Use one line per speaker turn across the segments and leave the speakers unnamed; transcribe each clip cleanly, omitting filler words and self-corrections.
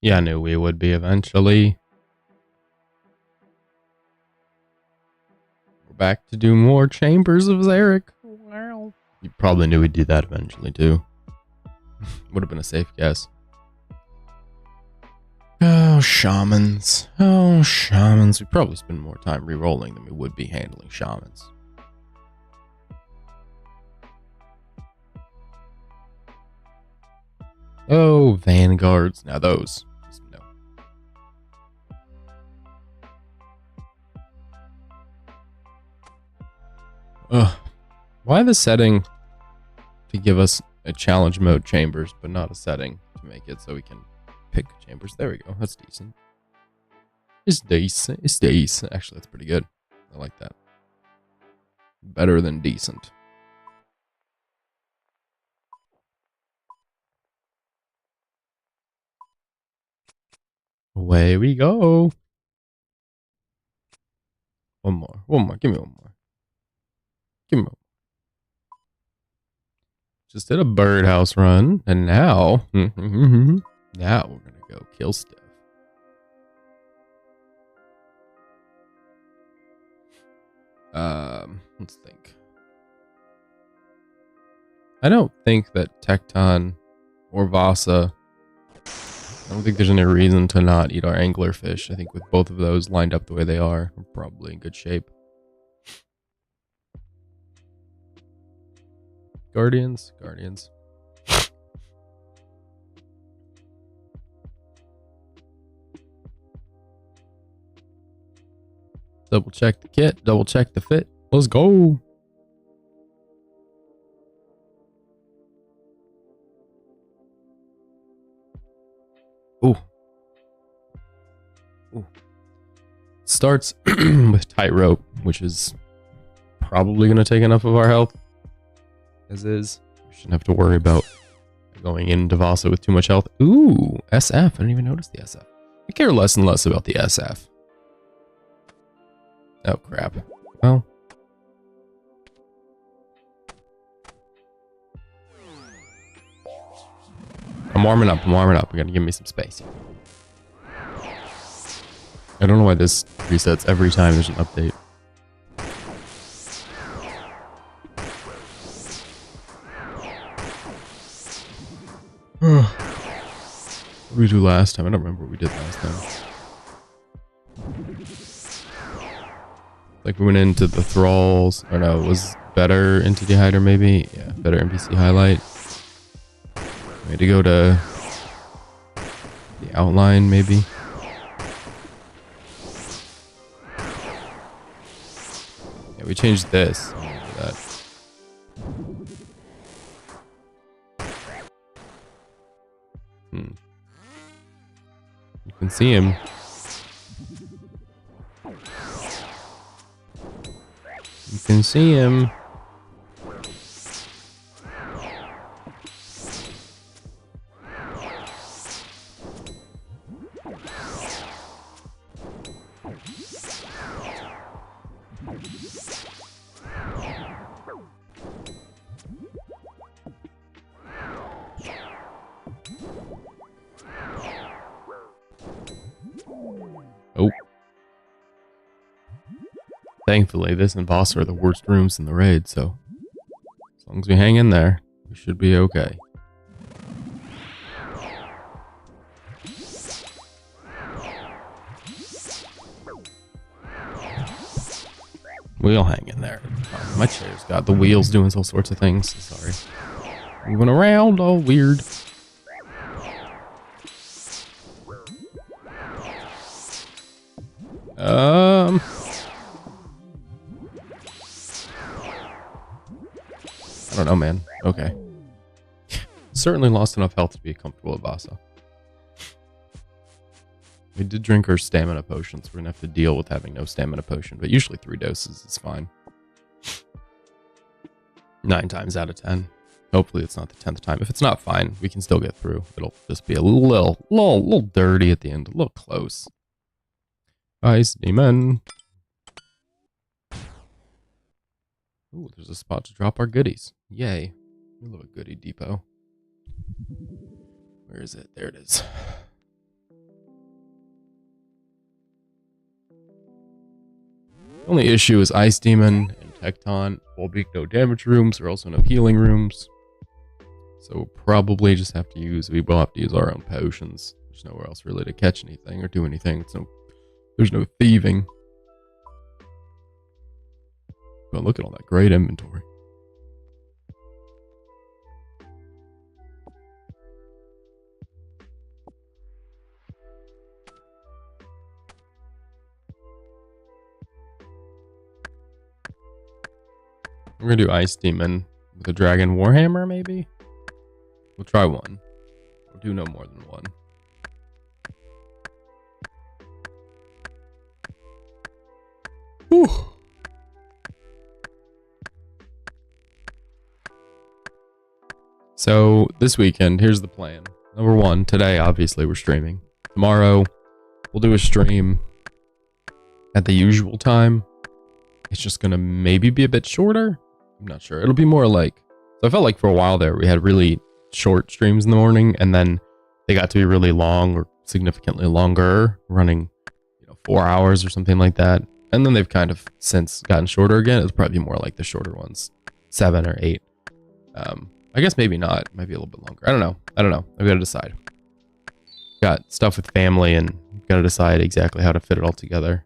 Yeah, I knew we would be eventually. We're back to do more Chambers of Zarek. Wow. You probably knew we'd do that eventually, too. Would have been a safe guess. Oh, shamans. Oh, shamans. We'd probably spend more time re-rolling than we would be handling shamans. Oh, vanguards. Now those. No. Ugh. Why the setting to give us a challenge mode chambers, but not a setting to make it so we can pick chambers? There we go. That's decent. It's decent. It's decent. Actually, that's pretty good. I like that. Better than decent. Away we go. One more. One more. Give me one more. Give me one. Just did a birdhouse run, and now, now we're gonna go kill stuff. Let's think. I don't think that Tecton or Vasa, I don't think there's any reason to not eat our anglerfish. I think with both of those lined up the way they are, we're probably in good shape. Guardians. Double check the kit, double check the fit. Let's go. Ooh. Starts with tightrope, which is probably going to take enough of our health as is. We shouldn't have to worry about going into Vasa with too much health. Ooh, SF. I didn't even notice the SF. I care less and less about the SF. Oh, crap. Well. I'm warming up. We gotta give me some space. I don't know why this resets every time there's an update. What did we do last time? I don't remember what we did last time. Like we went into the thralls. Or no, it was better entity hider maybe? Yeah, better NPC highlight. We had to go to the outline maybe. Yeah, we changed this. That. You can see him. You can see him. Oh. Thankfully, this and boss are the worst rooms in the raid, so as long as we hang in there, we should be okay. We'll hang in there. Oh, my chair's got the wheels doing all sorts of things. Sorry. Moving around all weird. I don't know, man. Okay. Certainly lost enough health to be comfortable at Vasa. We did drink our stamina potions. We're gonna have to deal with having no stamina potion, but usually 3 doses is fine. 9 times out of 10. Hopefully it's not the 10th time. If it's not, fine. We can still get through. It'll just be a little dirty at the end. A little close. Ice demon. Ooh, there's a spot to drop our goodies. Yay. We love a goodie depot. Where is it? There it is. The only issue is Ice Demon and Tecton will be no damage rooms or also no healing rooms. So we'll probably just have to use, we will have to use our own potions. There's nowhere else really to catch anything or do anything. So there's no thieving. But look at all that great inventory. We're gonna do Ice Demon with a Dragon Warhammer, maybe? We'll try one. We'll do no more than one. Whew. So this weekend, here's the plan. Number one, today obviously we're streaming. Tomorrow we'll do a stream at the usual time. It's just gonna maybe be a bit shorter. I'm not sure. It'll be more like, so I felt like for a while there we had really short streams in the morning, and then they got to be really long or significantly longer, running 4 hours or something like that. And then they've kind of since gotten shorter again. It's probably more like the shorter ones, 7 or 8. I guess maybe not. Maybe a little bit longer. I don't know. I've got to decide. Got stuff with family and got to decide exactly how to fit it all together.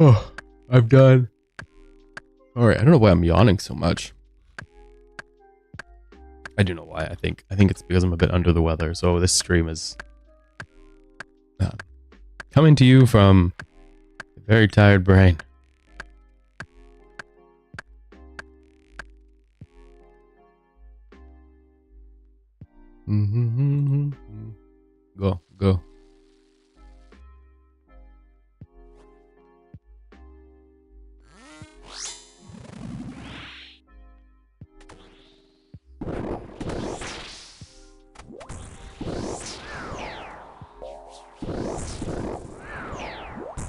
Oh, I'm done. Alright, I don't know why I'm yawning so much. I do know why. I think it's because I'm a bit under the weather. So this stream is coming to you from a very tired brain. Go.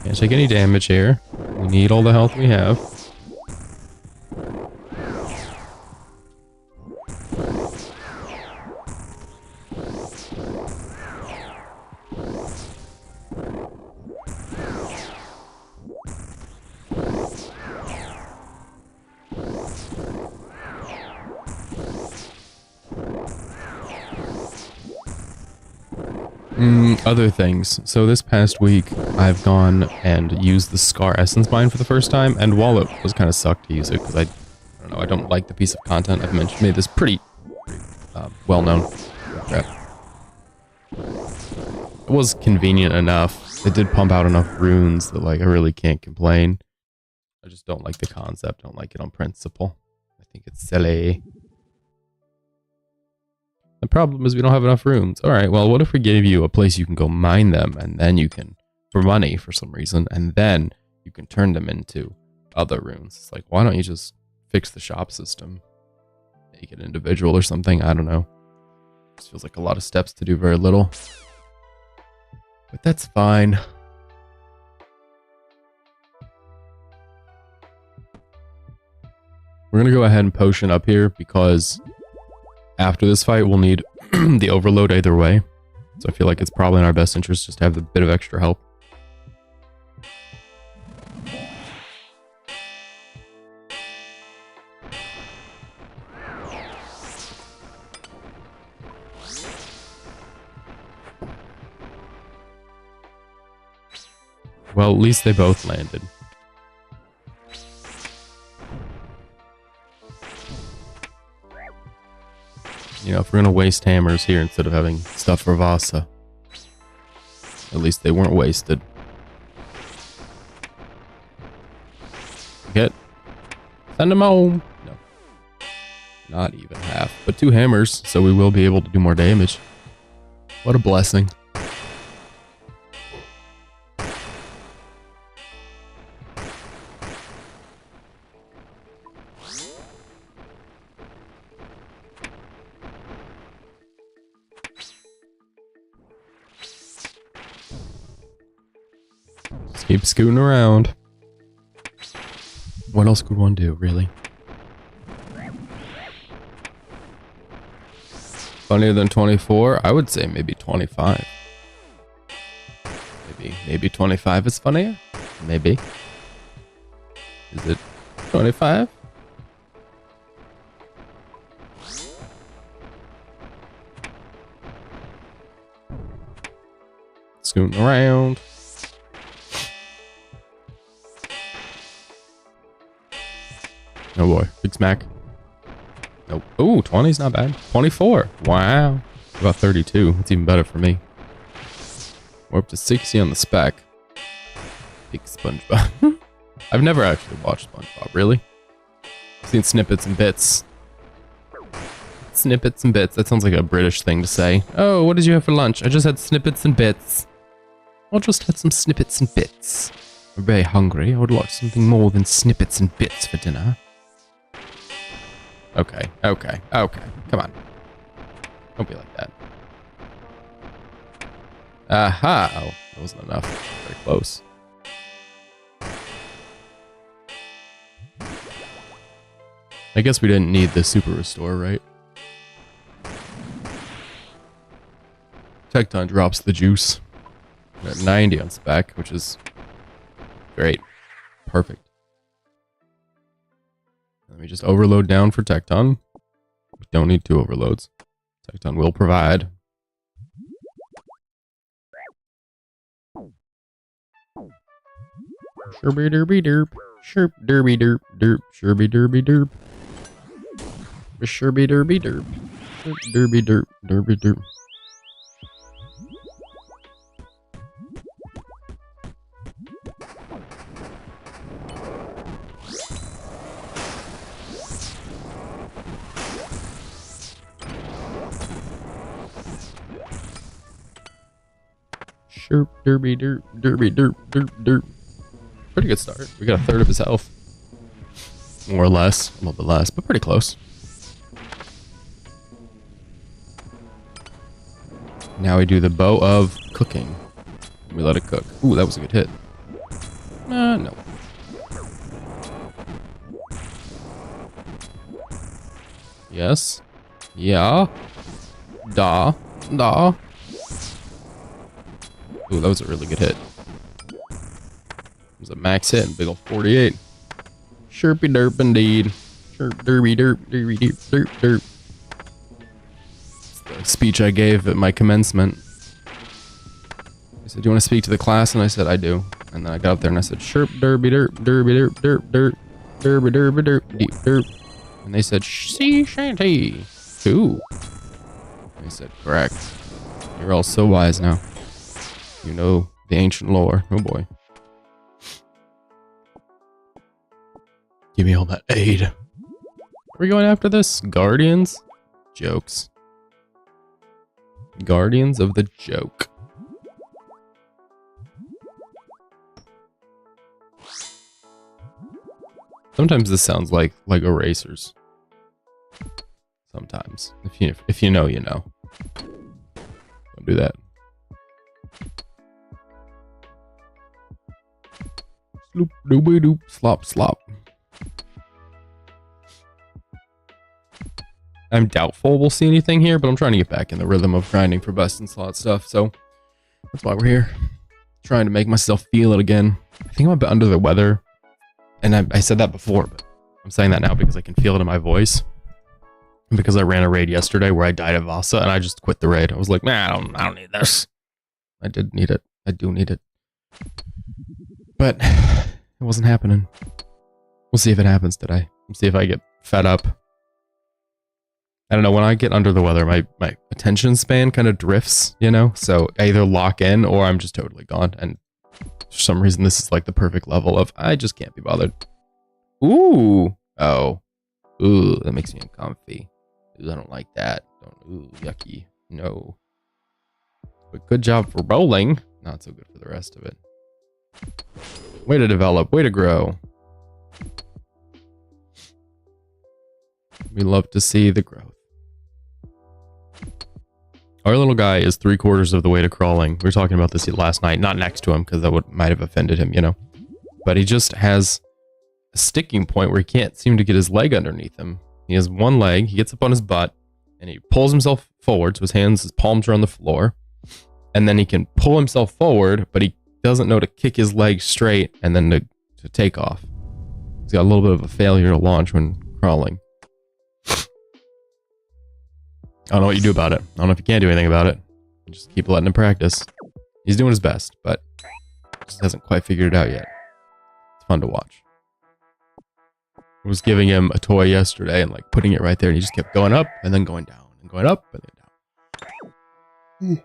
Can't take any damage here. We need all the health we have. Other things. So this past week, I've gone and used the Scar Essence Mine for the first time, and while it was kind of sucked to use it, because I don't know, I don't like the piece of content I've mentioned, made this pretty well-known crap. It was convenient enough. It did pump out enough runes that, like, I really can't complain. I just don't like the concept, don't like it on principle. I think it's silly. The problem is we don't have enough runes. All right, well, what if we gave you a place you can go mine them, and then you can, for money for some reason, and then you can turn them into other runes? It's like, why don't you just fix the shop system? Make it individual or something? I don't know. This feels like a lot of steps to do very little. But that's fine. We're going to go ahead and potion up here because after this fight, we'll need the overload either way. So I feel like it's probably in our best interest just to have a bit of extra help. Well, at least they both landed. You know, if we're going to waste hammers here instead of having stuff for Vasa, at least they weren't wasted. Get. Send them home. No. Not even half. But 2 hammers, so we will be able to do more damage. What a blessing. Keep scooting around. What else could one do, really? Funnier than 24? I would say maybe 25. Maybe 25 is funnier? Maybe. Is it 25? Scooting around. Oh boy, big smack. Nope. Ooh, 20's not bad. 24. Wow. About 32. That's even better for me. We're up to 60 on the spec. Big SpongeBob. I've never actually watched SpongeBob, really. I've seen snippets and bits. Snippets and bits. That sounds like a British thing to say. Oh, what did you have for lunch? I just had snippets and bits. I just had some snippets and bits. I'm very hungry. I would like something more than snippets and bits for dinner. Okay, okay, okay. Come on. Don't be like that. Aha! Oh, that wasn't enough. Very close. I guess we didn't need the super restore, right? Tecton drops the juice. We're at 90 on spec, which is great. Perfect. Let me just overload down for Tecton. We don't need 2 overloads. Tecton will provide. Sherby derby derp. Sherp derby derp derp. Sherby derby derp. Sherby derby derp. Sherp derby derp derby derp. Derp, derby, derp, derby, derp, derp, derp. Pretty good start. We got a third of his health. More or less. A little bit less, but pretty close. Now we do the bow of cooking. We let it cook. Ooh, that was a good hit. No. Yes. Yeah. Da. Da. Ooh, that was a really good hit. It was a max hit, big ol' 48. Chirpy derp indeed. Chirp derby derp derby derp derp derp. It's the speech I gave at my commencement. He said, "Do you want to speak to the class?" And I said, "I do." And then I got up there and I said, "Chirp derby derp derby derp derp derp derby derby derp deep derp." And they said, "Sea shanty." Ooh. They said, "Correct. You're all so wise now. You know the ancient lore." Oh boy. Give me all that aid. Are we going after this? Guardians? Jokes. Guardians of the joke. Sometimes this sounds like erasers. Sometimes. If you know, you know. Don't do that. Sloop dooby doop slop slop. I'm doubtful we'll see anything here, but I'm trying to get back in the rhythm of grinding for best in slot stuff, so that's why we're here. Trying to make myself feel it again. I think I'm a bit under the weather, and I said that before, but I'm saying that now because I can feel it in my voice. And because I ran a raid yesterday where I died of Vasa, and I just quit the raid. I was like, man, I don't need this. I did need it. I do need it. But it wasn't happening. We'll see if it happens today. We'll see if I get fed up. I don't know, when I get under the weather, my attention span kind of drifts, you know? So I either lock in or I'm just totally gone. And for some reason, this is like the perfect level of, I just can't be bothered. Ooh. Oh. Ooh, that makes me uncomfy. Ooh, I don't like that. Ooh, yucky. No. But good job for bowling. Not so good for the rest of it. Way to develop. Way to grow. We love to see the growth. Our little guy is 3/4 of the way to crawling. We were talking about this last night, not next to him because that might have offended him, you know. But he just has a sticking point where he can't seem to get his leg underneath him. He has one leg, he gets up on his butt, and he pulls himself forward, so his palms are on the floor. And then he can pull himself forward, but he doesn't know to kick his leg straight and then to take off. He's got a little bit of a failure to launch when crawling. I don't know what you do about it. I don't know if you can do anything about it. Just keep letting him practice. He's doing his best, but just hasn't quite figured it out yet. It's fun to watch. I was giving him a toy yesterday and like putting it right there, and he just kept going up and then going down and going up and then down.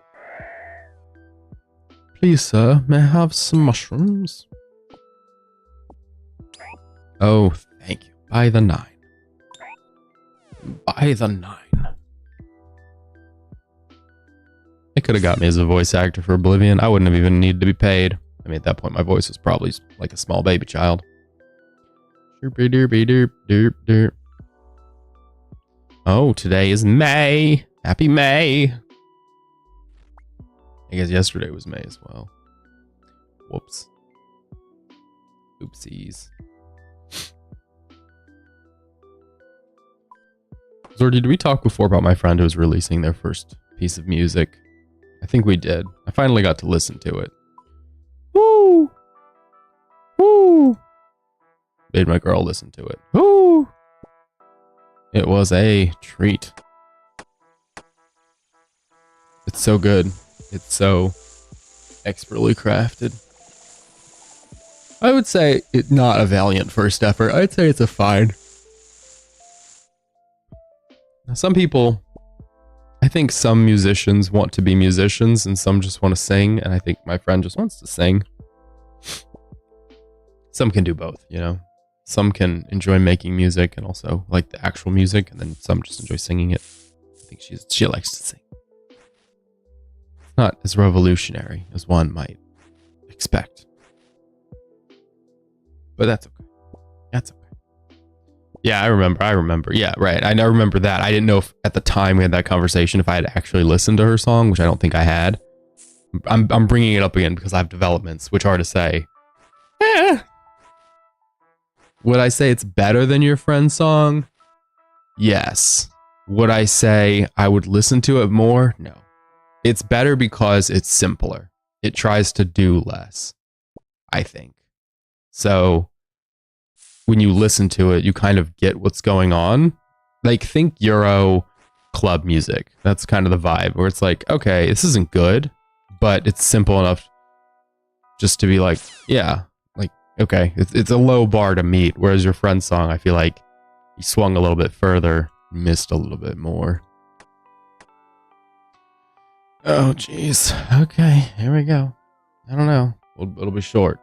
Please, sir, may I have some mushrooms? Oh, thank you. By the 9. By the 9. They could have got me as a voice actor for Oblivion. I wouldn't have even needed to be paid. I mean, at that point, my voice was probably like a small baby child. Oh, today is May. Happy May. I guess yesterday was May as well. Whoops. Oopsies. Zordy, did we talk before about my friend who was releasing their first piece of music? I think we did. I finally got to listen to it. Woo! Woo! Made my girl listen to it. Woo! It was a treat. It's so good. It's so expertly crafted. I would say it's not a valiant first effort. I'd say it's a fine. Now, some people, I think some musicians want to be musicians and some just want to sing, and I think my friend just wants to sing. Some can do both, you know? Some can enjoy making music and also like the actual music, and then some just enjoy singing it. I think she likes to sing. It's not as revolutionary as one might expect. But that's okay. That's okay. Yeah, I remember. Yeah, right. I now remember that. I didn't know if at the time we had that conversation if I had actually listened to her song, which I don't think I had. I'm bringing it up again because I have developments, which are to say, would I say it's better than your friend's song? Yes. Would I say I would listen to it more? No. It's better because it's simpler. It tries to do less, I think. So when you listen to it, you kind of get what's going on. Like, think Euro club music. That's kind of the vibe where it's like, okay, this isn't good, but it's simple enough just to be like, yeah, like, okay, it's a low bar to meet. Whereas your friend's song, I feel like he swung a little bit further, missed a little bit more. Oh, jeez. Okay, here we go. I don't know. It'll be short.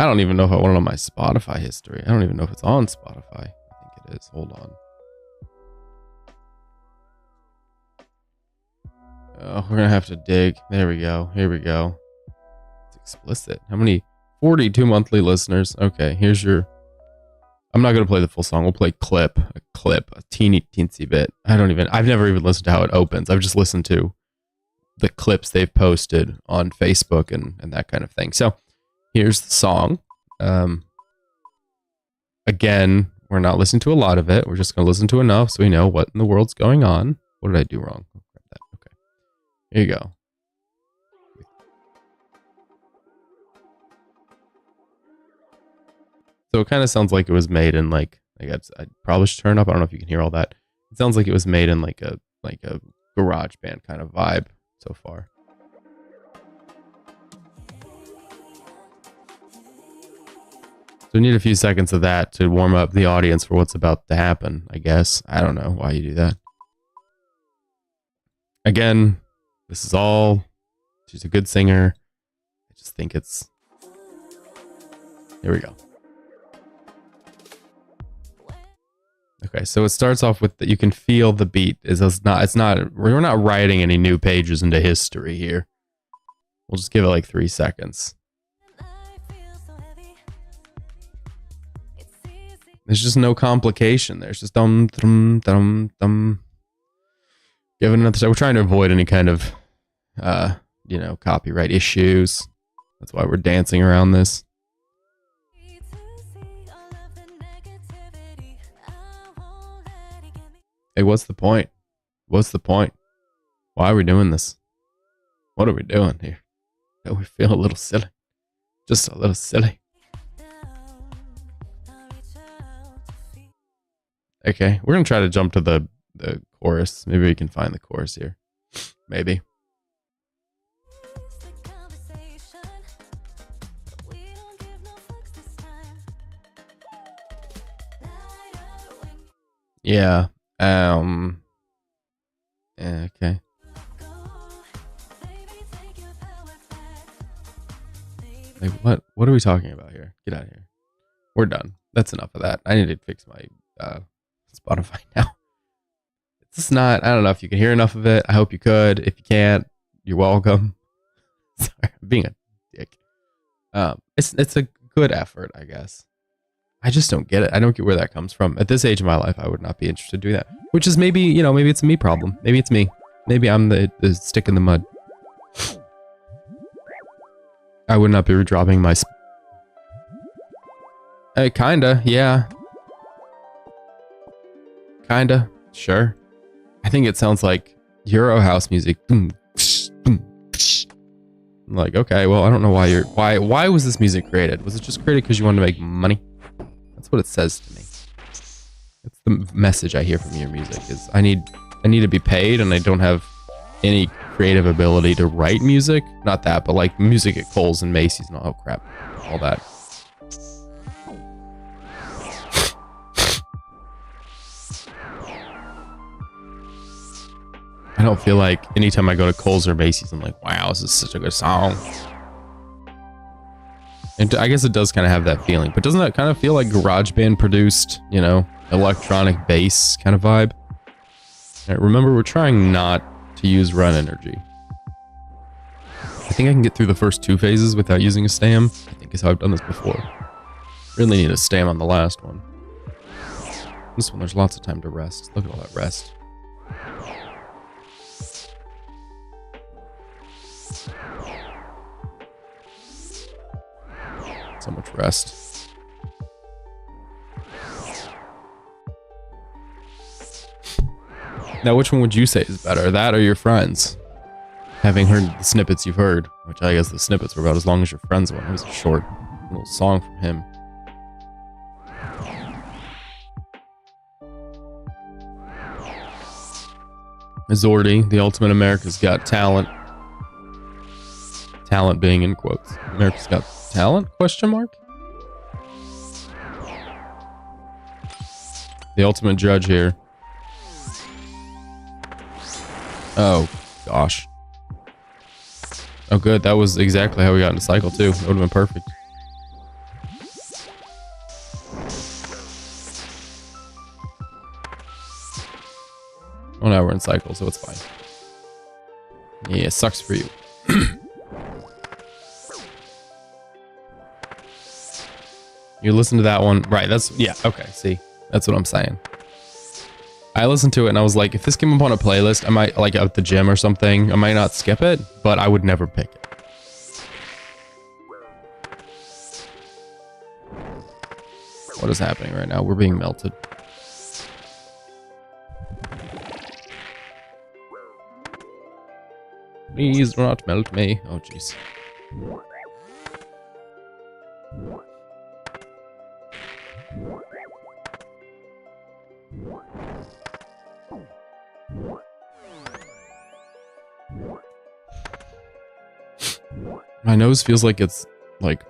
I don't even know if I want it on my Spotify history. I don't even know if it's on Spotify. I think it is. Hold on. Oh, we're going to have to dig. There we go. Here we go. It's explicit. How many? 42 monthly listeners. Okay, here's your... I'm not going to play the full song. We'll play a teensy bit. I've never even listened to how it opens. I've just listened to the clips they've posted on Facebook and that kind of thing. So here's the song. Again, we're not listening to a lot of it. We're just going to listen to enough so we know what in the world's going on. What did I do wrong? Okay. Here you go. So it kind of sounds like it was made in like, I guess I probably should turn up. I don't know if you can hear all that. It sounds like it was made in like a garage band kind of vibe so far. So we need a few seconds of that to warm up the audience for what's about to happen, I guess. I don't know why you do that. Again, this is all... She's a good singer. I just think it's... Here we go. Okay, so it starts off with that you can feel the beat. We're not writing any new pages into history here. We'll just give it like 3 seconds. There's just no complication. There's just dum dum dum dum. Give it another. So we're trying to avoid any kind of, you know, copyright issues. That's why we're dancing around this. Hey, what's the point? What's the point? Why are we doing this? What are we doing here? Don't we feel a little silly? Just a little silly. Okay, we're gonna try to jump to the chorus. Maybe we can find the chorus here. Maybe. Yeah. Okay. Like, what are we talking about here? Get out of here. We're done. That's enough of that. I need to fix my Spotify now. It's just not, I don't know if you can hear enough of it. I hope you could. If you can't, you're welcome. Sorry, I'm being a dick. It's a good effort, I guess. I just don't get it. I don't get where that comes from. At this age of my life, I would not be interested to do that. Which is maybe, you know, maybe it's a me problem. Maybe it's me. Maybe I'm the stick in the mud. I would not be dropping my... kinda, yeah. Kinda, sure. I think it sounds like Euro house music. I'm like, okay, well, I don't know why was this music created? Was it just created because you wanted to make money? That's what it says to me. That's the message I hear from your music is I need to be paid and I don't have any creative ability to write music. Not that, but like music at Kohl's and Macy's and all crap. All that. I don't feel like anytime I go to Kohl's or Macy's, I'm like, wow, this is such a good song. And I guess it does kind of have that feeling, but doesn't that kind of feel like GarageBand produced, you know, electronic bass kind of vibe? Right, remember, we're trying not to use run energy. I think I can get through the first 2 phases without using a stam. I think is how I've done this before. Really need a stam on the last one. This one, there's lots of time to rest. Look at all that rest. So much rest. Now, which one would you say is better, that or your friends? Having heard the snippets you've heard, which I guess the snippets were about as long as your friends one. It was a short little song from him. Zordy, the ultimate America's Got Talent. Talent being in quotes. America's Got Talent? Question mark? The ultimate judge here. Oh, gosh. Oh, good. That was exactly how we got into cycle, too. That would have been perfect. Oh, now we're in cycle, so it's fine. Yeah, sucks for you. You listen to that one. Right, that's... Yeah, okay, see. That's what I'm saying. I listened to it and I was like, if this came up on a playlist, I might, like, at the gym or something, I might not skip it, but I would never pick it. What is happening right now? We're being melted. Please do not melt me. Oh, jeez. My nose feels like it's like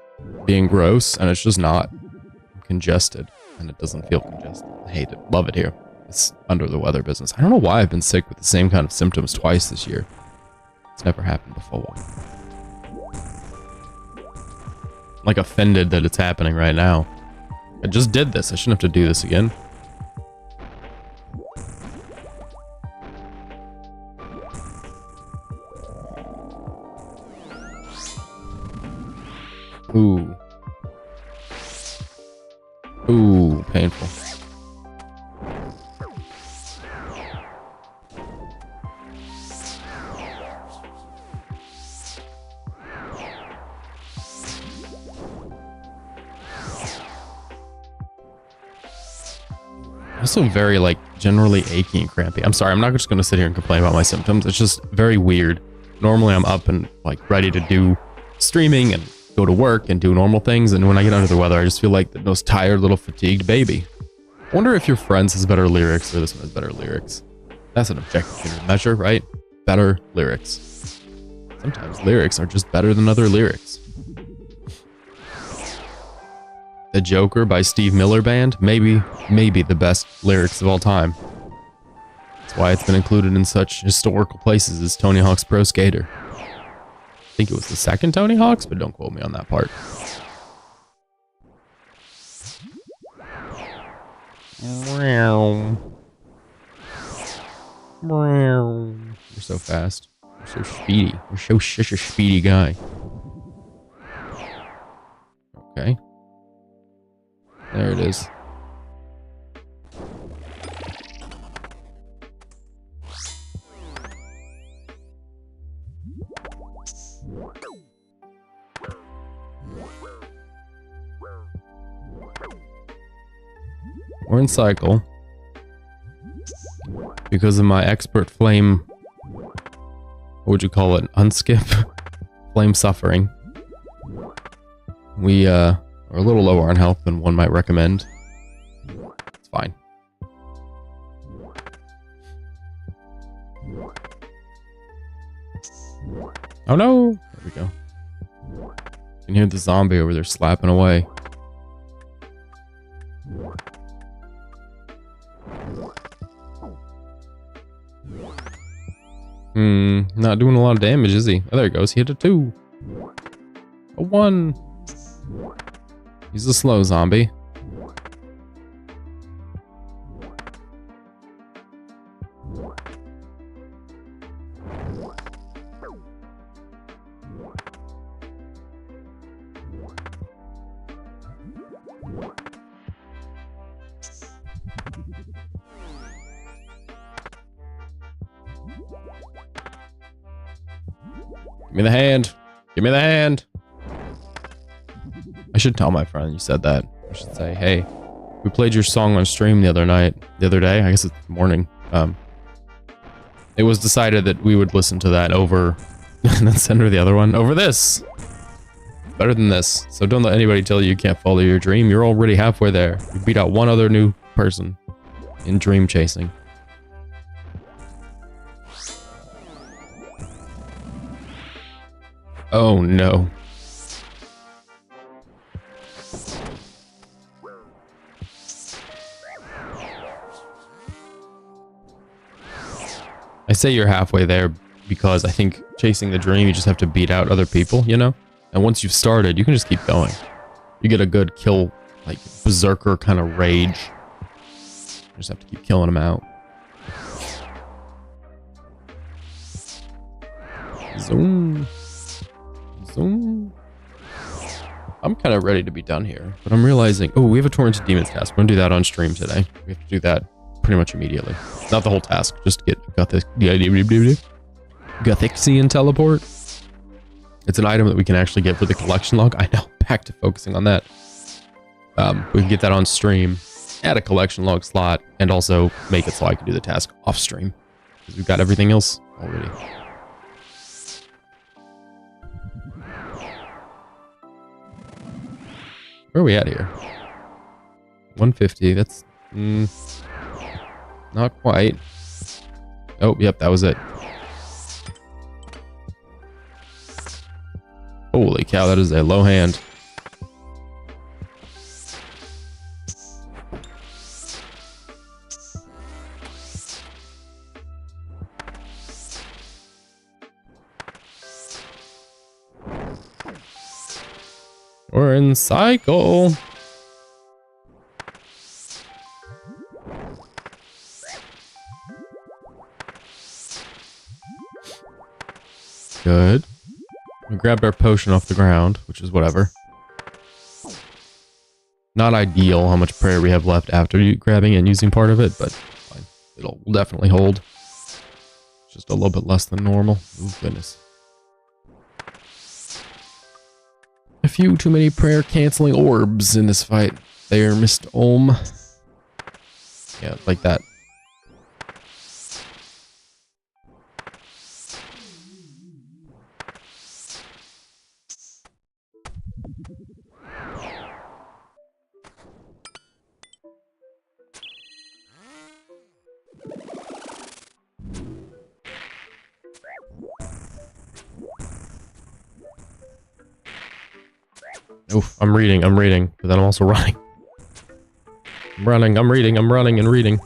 being gross, and it's just not. I'm congested, and it doesn't feel congested. I hate it. Love it here. It's under the weather business. I don't know why I've been sick with the same kind of symptoms twice this year. It's never happened before. I'm like offended that it's happening right now. I just did this. I shouldn't have to do this again. Ooh. Ooh, painful. Also very, like, generally achy and crampy. I'm sorry, I'm not just going to sit here and complain about my symptoms. It's just very weird. Normally I'm up and, like, ready to do streaming and go to work and do normal things. And when I get under the weather, I just feel like the most tired little fatigued baby. I wonder if your Friends has better lyrics or this one has better lyrics. That's an objective measure, right? Better lyrics. Sometimes lyrics are just better than other lyrics. The Joker by Steve Miller Band, maybe the best lyrics of all time. That's why it's been included in such historical places as Tony Hawk's Pro Skater. I think it was the second Tony Hawk's, but don't quote me on that part. You're so fast. You're so speedy. You're such a speedy guy. Okay. There it is. We're in cycle. Because of my expert flame, what would you call it? Unskip? Flame suffering. We are a little lower on health than one might recommend. It's fine. Oh no! There we go. You can hear the zombie over there slapping away. Not doing a lot of damage, is he? Oh, there he goes. He hit a 2. A 1. He's a slow zombie. Give me the hand. Give me the hand. I should tell my friend you said that. I should say, hey, we played your song on stream the other day. I guess it's morning. It was decided that we would listen to that over and then send her the other one over this. Better than this. So don't let anybody tell you can't follow your dream. You're already halfway there. You beat out one other new person in dream chasing. Oh no. I say you're halfway there because I think chasing the dream, you just have to beat out other people, you know? And once you've started, you can just keep going. You get a good kill, like berserker kind of rage. You just have to keep killing them out. Zoom. Zoom. I'm kind of ready to be done here, but I'm realizing, oh, we have a Torrent of Demons task. We're gonna do that on stream today. We have to do that pretty much immediately. Not the whole task, just get Gothixian teleport. It's an item that we can actually get for the collection log. I know, back to focusing on that. We can get that on stream, add a collection log slot, and also make it so I can do the task off stream. Because we've got everything else already. Where are we at here? 150, that's... not quite. Oh, yep, that was it. Holy cow, that is a low hand. We're in cycle. Good. We grabbed our potion off the ground, which is whatever. Not ideal how much prayer we have left after grabbing and using part of it, but fine. It'll definitely hold. Just a little bit less than normal. Oh, goodness. A few too many prayer canceling orbs in this fight. There, Mr. Olm. Yeah, like that. Oof, I'm reading, but then I'm also running. I'm reading, I'm running and reading.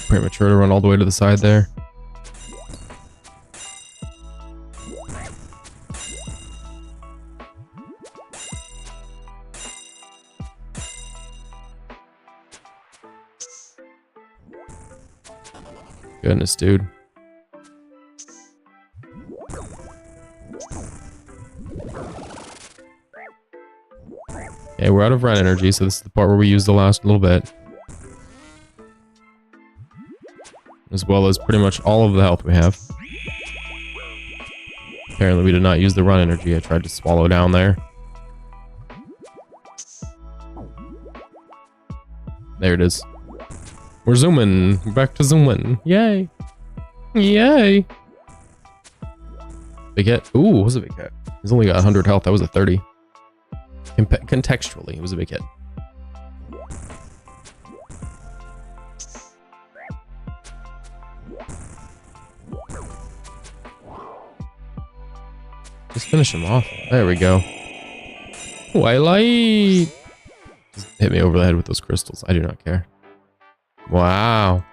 Premature to run all the way to the side there. Goodness, dude. Okay, we're out of run energy, so this is the part where we use the last little bit. As well as pretty much all of the health we have. Apparently we did not use the run energy I tried to swallow down there. There it is. We're zooming. We're back to zooming. Yay. Yay. Big hit. Ooh, it was a big hit. He's only got 100 health. That was a 30. Contextually, it was a big hit. Just finish him off. There we go. Twilight. Just hit me over the head with those crystals. I do not care. Wow.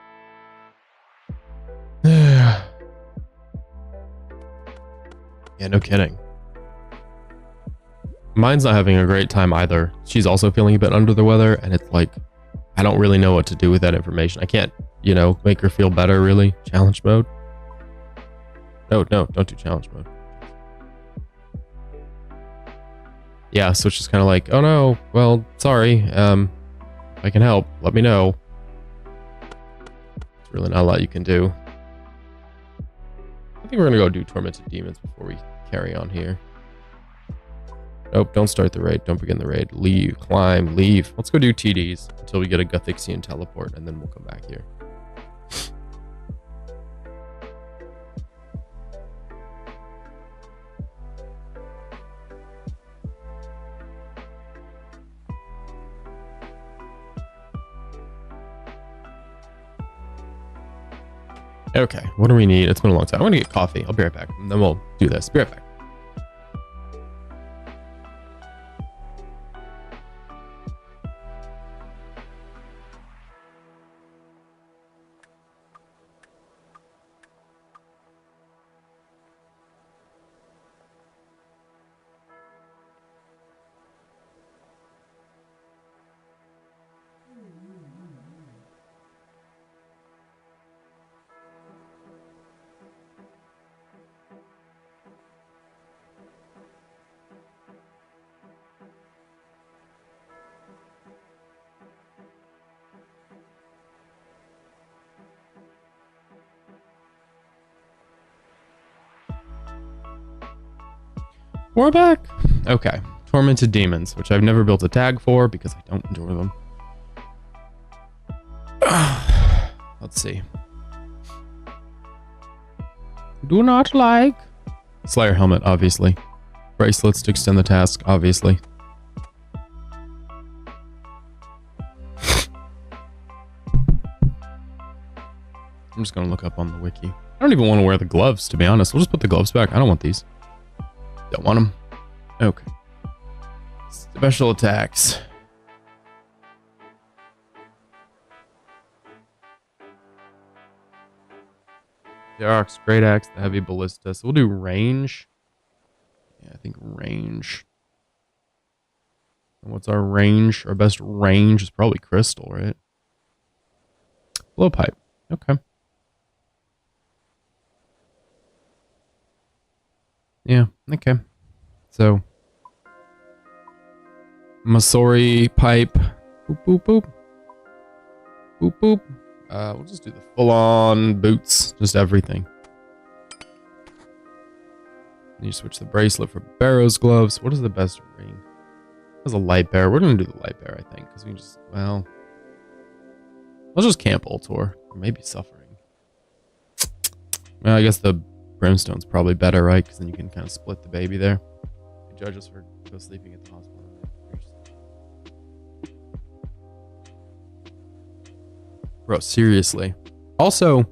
Yeah, no kidding. Mine's not having a great time either. She's also feeling a bit under the weather, and it's like, I don't really know what to do with that information. I can't, you know, make her feel better, really. Challenge mode. No, don't do challenge mode. Yeah, so it's just kind of like, oh no, well, sorry. If I can help, let me know. There's really not a lot you can do. I think we're gonna go do Tormented Demons before we carry on here. Nope, don't start the raid. Don't begin the raid. Leave, climb, leave. Let's go do TDs until we get a Gothixian teleport, and then we'll come back here. Okay, what do we need? It's been a long time. I'm gonna get coffee. I'll be right back, and then we'll do this. Be right back. We're back. Okay. Tormented Demons, which I've never built a tag for because I don't enjoy them. Let's see. Do not like. Slayer helmet, obviously. Bracelets to extend the task, obviously. I'm just going to look up on the wiki. I don't even want to wear the gloves, to be honest. We'll just put the gloves back. I don't want these. Don't want them. Okay. Special attacks. The Arc's Great Axe, the Heavy Ballista. So we'll do range. Yeah, I think range. And what's our range? Our best range is probably crystal, right? Blowpipe. Okay. Yeah, okay. So Masori pipe. Boop, boop, boop. Boop, boop. We'll just do the full-on boots. Just everything. You switch the bracelet for Barrow's gloves. What is the best ring? There's a light bear. We're going to do the light bear, I think. Because we can just, well... Let's just camp Ultor. Or maybe Suffering. Well, I guess the Brimstone's probably better, right? Because then you can kind of split the baby there. Judge us for go sleeping at the hospital. Bro, seriously. Also,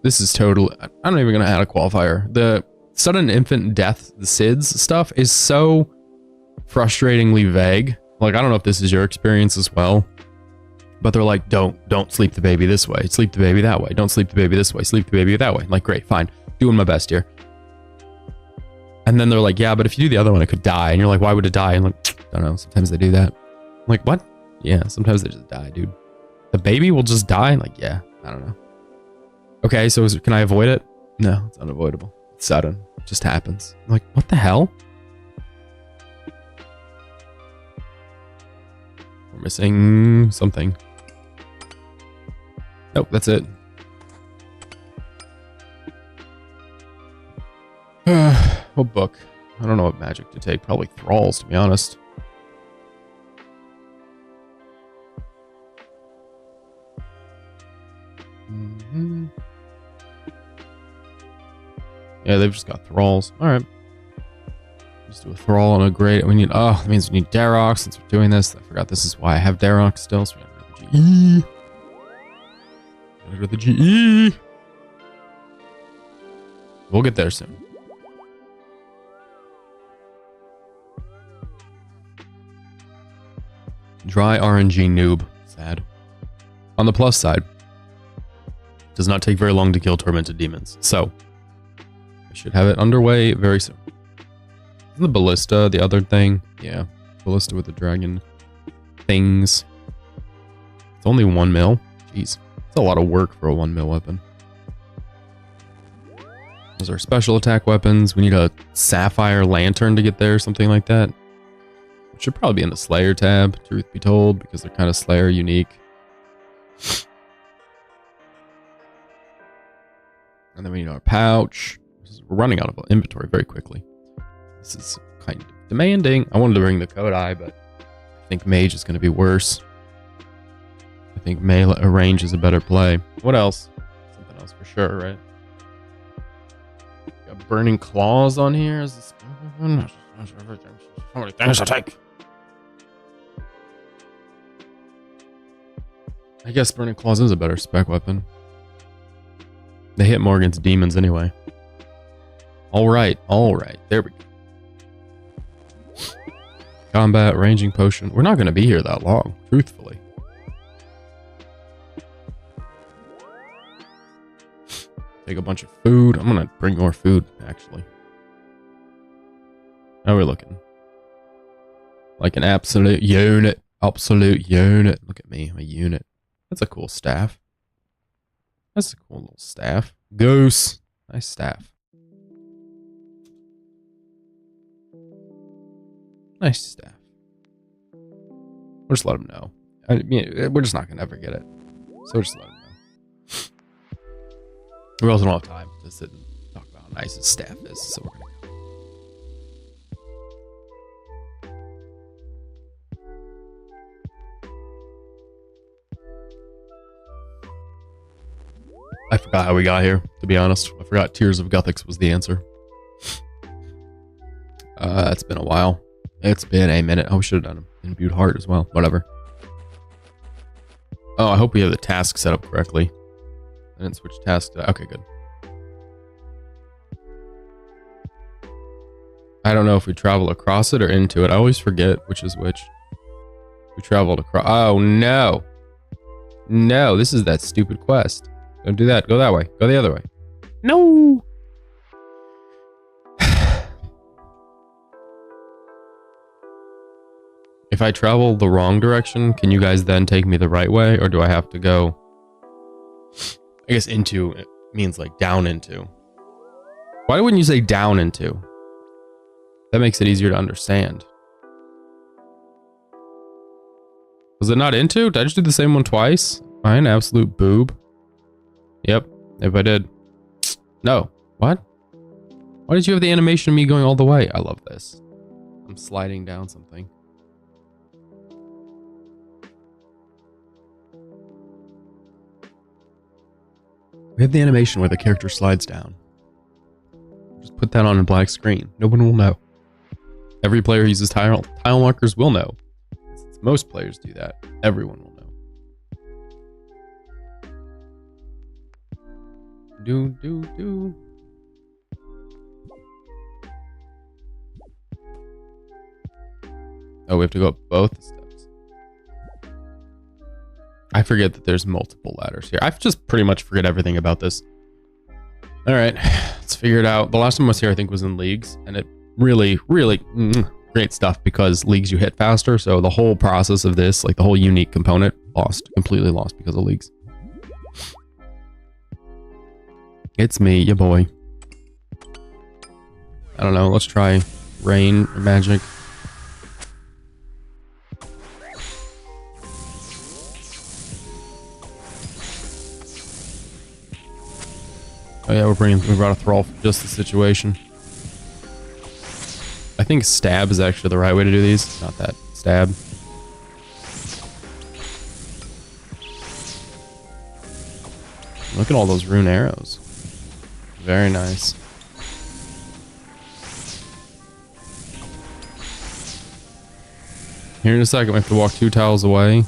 this is totally... I'm not even going to add a qualifier. The sudden infant death, the SIDS stuff, is so frustratingly vague. Like, I don't know if this is your experience as well. But they're like, don't sleep the baby this way. Sleep the baby that way. Don't sleep the baby this way. Sleep the baby that way. I'm like, great, fine. Doing my best here. And then they're like, yeah, but if you do the other one, it could die. And you're like, why would it die? And like, I don't know. Sometimes they do that. I'm like, what? Yeah, sometimes they just die, dude. The baby will just die? Like, yeah, I don't know. Okay, so can I avoid it? No, it's unavoidable. It's sudden. It just happens. I'm like, what the hell? We're missing something. Nope, that's it. What book? I don't know what magic to take. Probably Thralls, to be honest. Yeah, they've just got Thralls. Alright. Just do a Thrall on a great... We need... Oh, that means we need Darok since we're doing this. I forgot this is why I have Darok still. So we gotta go to the GE. Gotta go to the GE. We'll get there soon. Dry RNG noob. Sad. On the plus side, does not take very long to kill tormented demons. So, I should have it underway very soon. Isn't the ballista the other thing? Yeah. Ballista with the dragon things. It's only 1 mil. Jeez. It's a lot of work for a 1 mil weapon. Those are special attack weapons. We need a sapphire lantern to get there, something like that. It should probably be in the Slayer tab, truth be told, because they're kind of Slayer unique. And then we need our pouch. We're running out of inventory very quickly. This is kind of demanding. I wanted to bring the Kodai, but I think Mage is going to be worse. I think melee range is a better play. What else? Something else for sure, right? Got Burning Claws on here. Is this... How many things to take? I guess Burning Claws is a better spec weapon. They hit more against demons anyway. Alright, there we go. Combat, ranging potion. We're not going to be here that long, truthfully. Take a bunch of food. I'm going to bring more food, actually. How are we looking? Like an absolute unit. Absolute unit. Look at me, I'm a unit. That's a cool staff. That's a cool little staff. Goose. Nice staff. Nice staff. We'll just let them know. I mean, we're just not going to ever get it. So just let them know. We also don't have time to sit and talk about how nice his staff is. So we're going to go. I forgot how we got here, to be honest. I forgot Tears of Guthix was the answer. It's been a while. It's been a minute. Oh, we should have done them. Imbued Heart as well. Whatever. Oh, I hope we have the task set up correctly. I didn't switch tasks. Okay, good. I don't know if we travel across it or into it. I always forget which is which. We traveled across. Oh, no. No, this is that stupid quest. Don't do that. Go that way. Go the other way. No. If I travel the wrong direction, can you guys then take me the right way? Or do I have to go... I guess into it means like down into. Why wouldn't you say down into? That makes it easier to understand. Was it not into? Did I just do the same one twice? Am I an absolute boob? Yep. If I did. No. What? Why did you have the animation of me going all the way? I love this. I'm sliding down something. We have the animation where the character slides down. Just put that on a black screen. No one will know. Every player who uses tile markers will know. Since most players do that, everyone will know. Do. Oh, we have to go up both the steps. I forget that there's multiple ladders here. I just pretty much forget everything about this. All right, let's figure it out. The last time I was here, I think, was in leagues, and it really great stuff because leagues you hit faster. So the whole process of this, like the whole unique component, completely lost because of leagues. It's me, ya boy. I don't know. Let's try rain or magic. Oh yeah, we brought a thrall for just the situation. I think stab is actually the right way to do these. Not that. Stab. Look at all those rune arrows. Very nice. Here in a second, we have to walk 2 tiles away.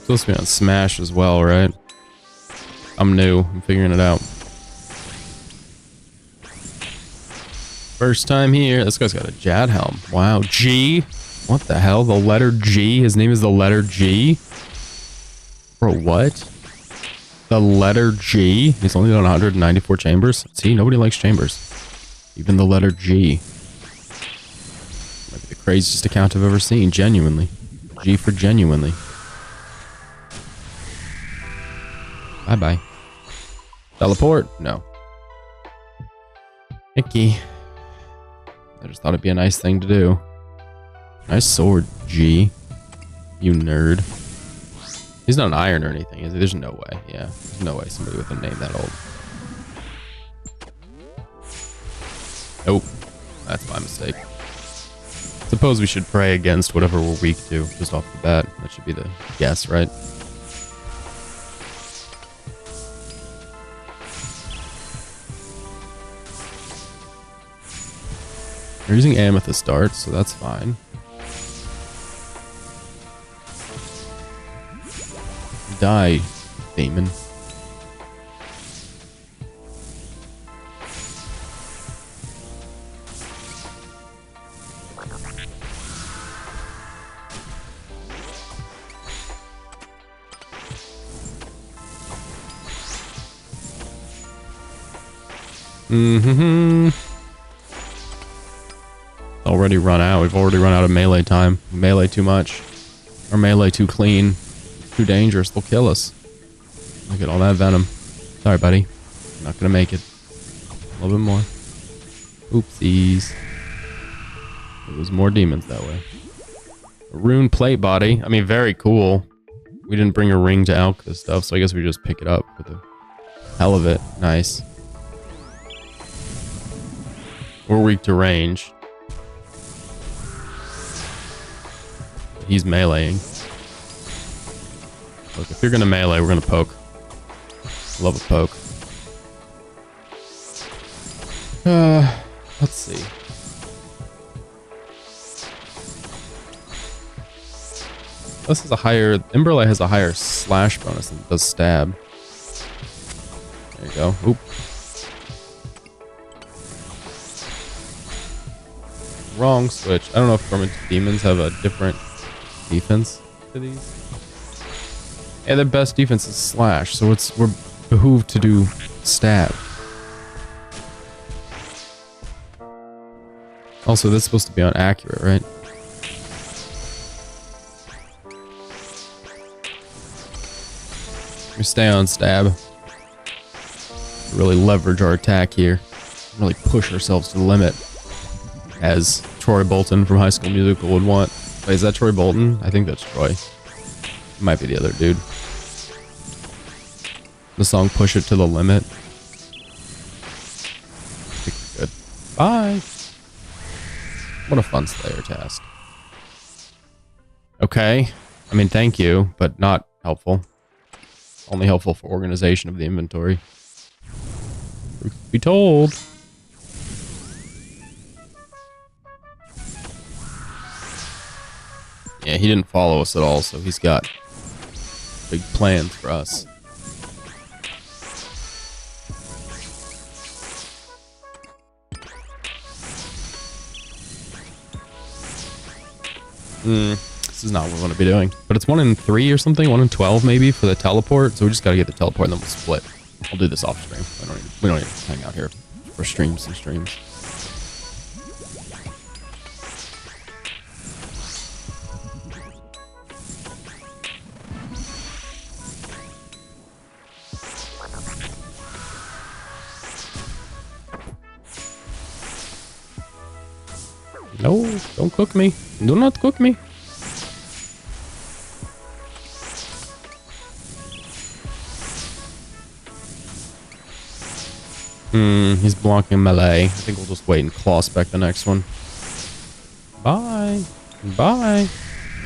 Supposed to be on Smash as well, right? I'm new. I'm figuring it out. First time here. This guy's got a Jad helm. Wow. G? What the hell? The letter G? His name is the letter G? Bro, what? The letter G? He's only done 194 chambers? See, nobody likes chambers. Even the letter G. Might be the craziest account I've ever seen. Genuinely. G for genuinely. Bye-bye. Teleport? No. Icky. I just thought it'd be a nice thing to do. Nice sword, G. You nerd. He's not an iron or anything, is he? There's no way. Yeah, there's no way somebody with a name that old. Nope. That's my mistake. Suppose we should pray against whatever we're weak to, just off the bat. That should be the guess, right? We're using amethyst darts, so that's fine. Die, demon. Already run out. We've already run out of melee time. Melee too much. Or melee too clean. Too dangerous. They'll kill us. Look at all that venom. Sorry, buddy. Not gonna make it. A little bit more. Oopsies. It was more demons that way. A rune plate body. I mean, very cool. We didn't bring a ring to alch this stuff, so I guess we just pick it up for the hell of it. Nice. We're weak to range. He's meleeing. Look, if you're gonna melee, we're gonna poke. Love a poke. Let's see. This is a higher... Emberlight has a higher slash bonus than it does stab. There you go. Oop. Wrong switch. I don't know if Tormented Demons have a different defense to these. Yeah, their best defense is slash, so we're behooved to do stab. Also, this is supposed to be on accurate, right? We stay on stab. really leverage our attack here. Really push ourselves to the limit. As Troy Bolton from High School Musical would want. Wait, is that Troy Bolton? I think that's Troy. It might be the other dude. The song Push It to the Limit. I think we're good. Bye. What a fun Slayer task. Okay. I mean, thank you, but not helpful. Only helpful for organization of the inventory. Truth be told. Yeah, he didn't follow us at all, so he's got big plans for us. This is not what we want to be doing. But it's 1 in 3 or something, 1 in 12 maybe for the teleport. So we just gotta get the teleport and then we'll split. I'll do this off stream. We don't need to hang out here for streams and streams. No, don't cook me. Do not cook me. He's blocking melee. I think we'll just wait and claw spec the next one. Bye. Bye.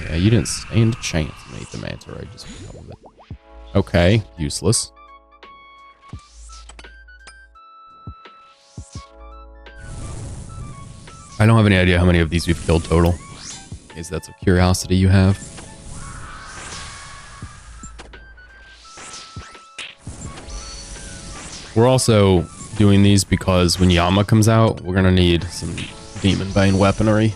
Yeah, you didn't stand a chance, mate. The manta ray just fell with it. Okay, useless. I don't have any idea how many of these we've killed total. In case that's a curiosity you have. We're also doing these because when Yama comes out, we're gonna need some Demon Bane weaponry.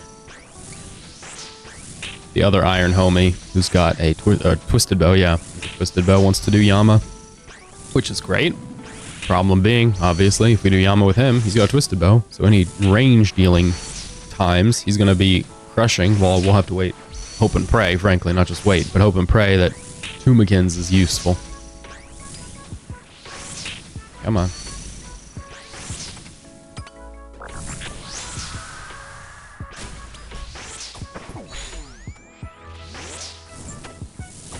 The other Iron homie, who's got a Twisted Bow, yeah. Twisted Bow wants to do Yama, which is great. Problem being, obviously, if we do Yama with him, he's got a Twisted Bow, so any range dealing times, he's gonna be crushing, while we'll have to wait. Hope and pray, frankly, not just wait, but hope and pray that Toomikins is useful. Come on.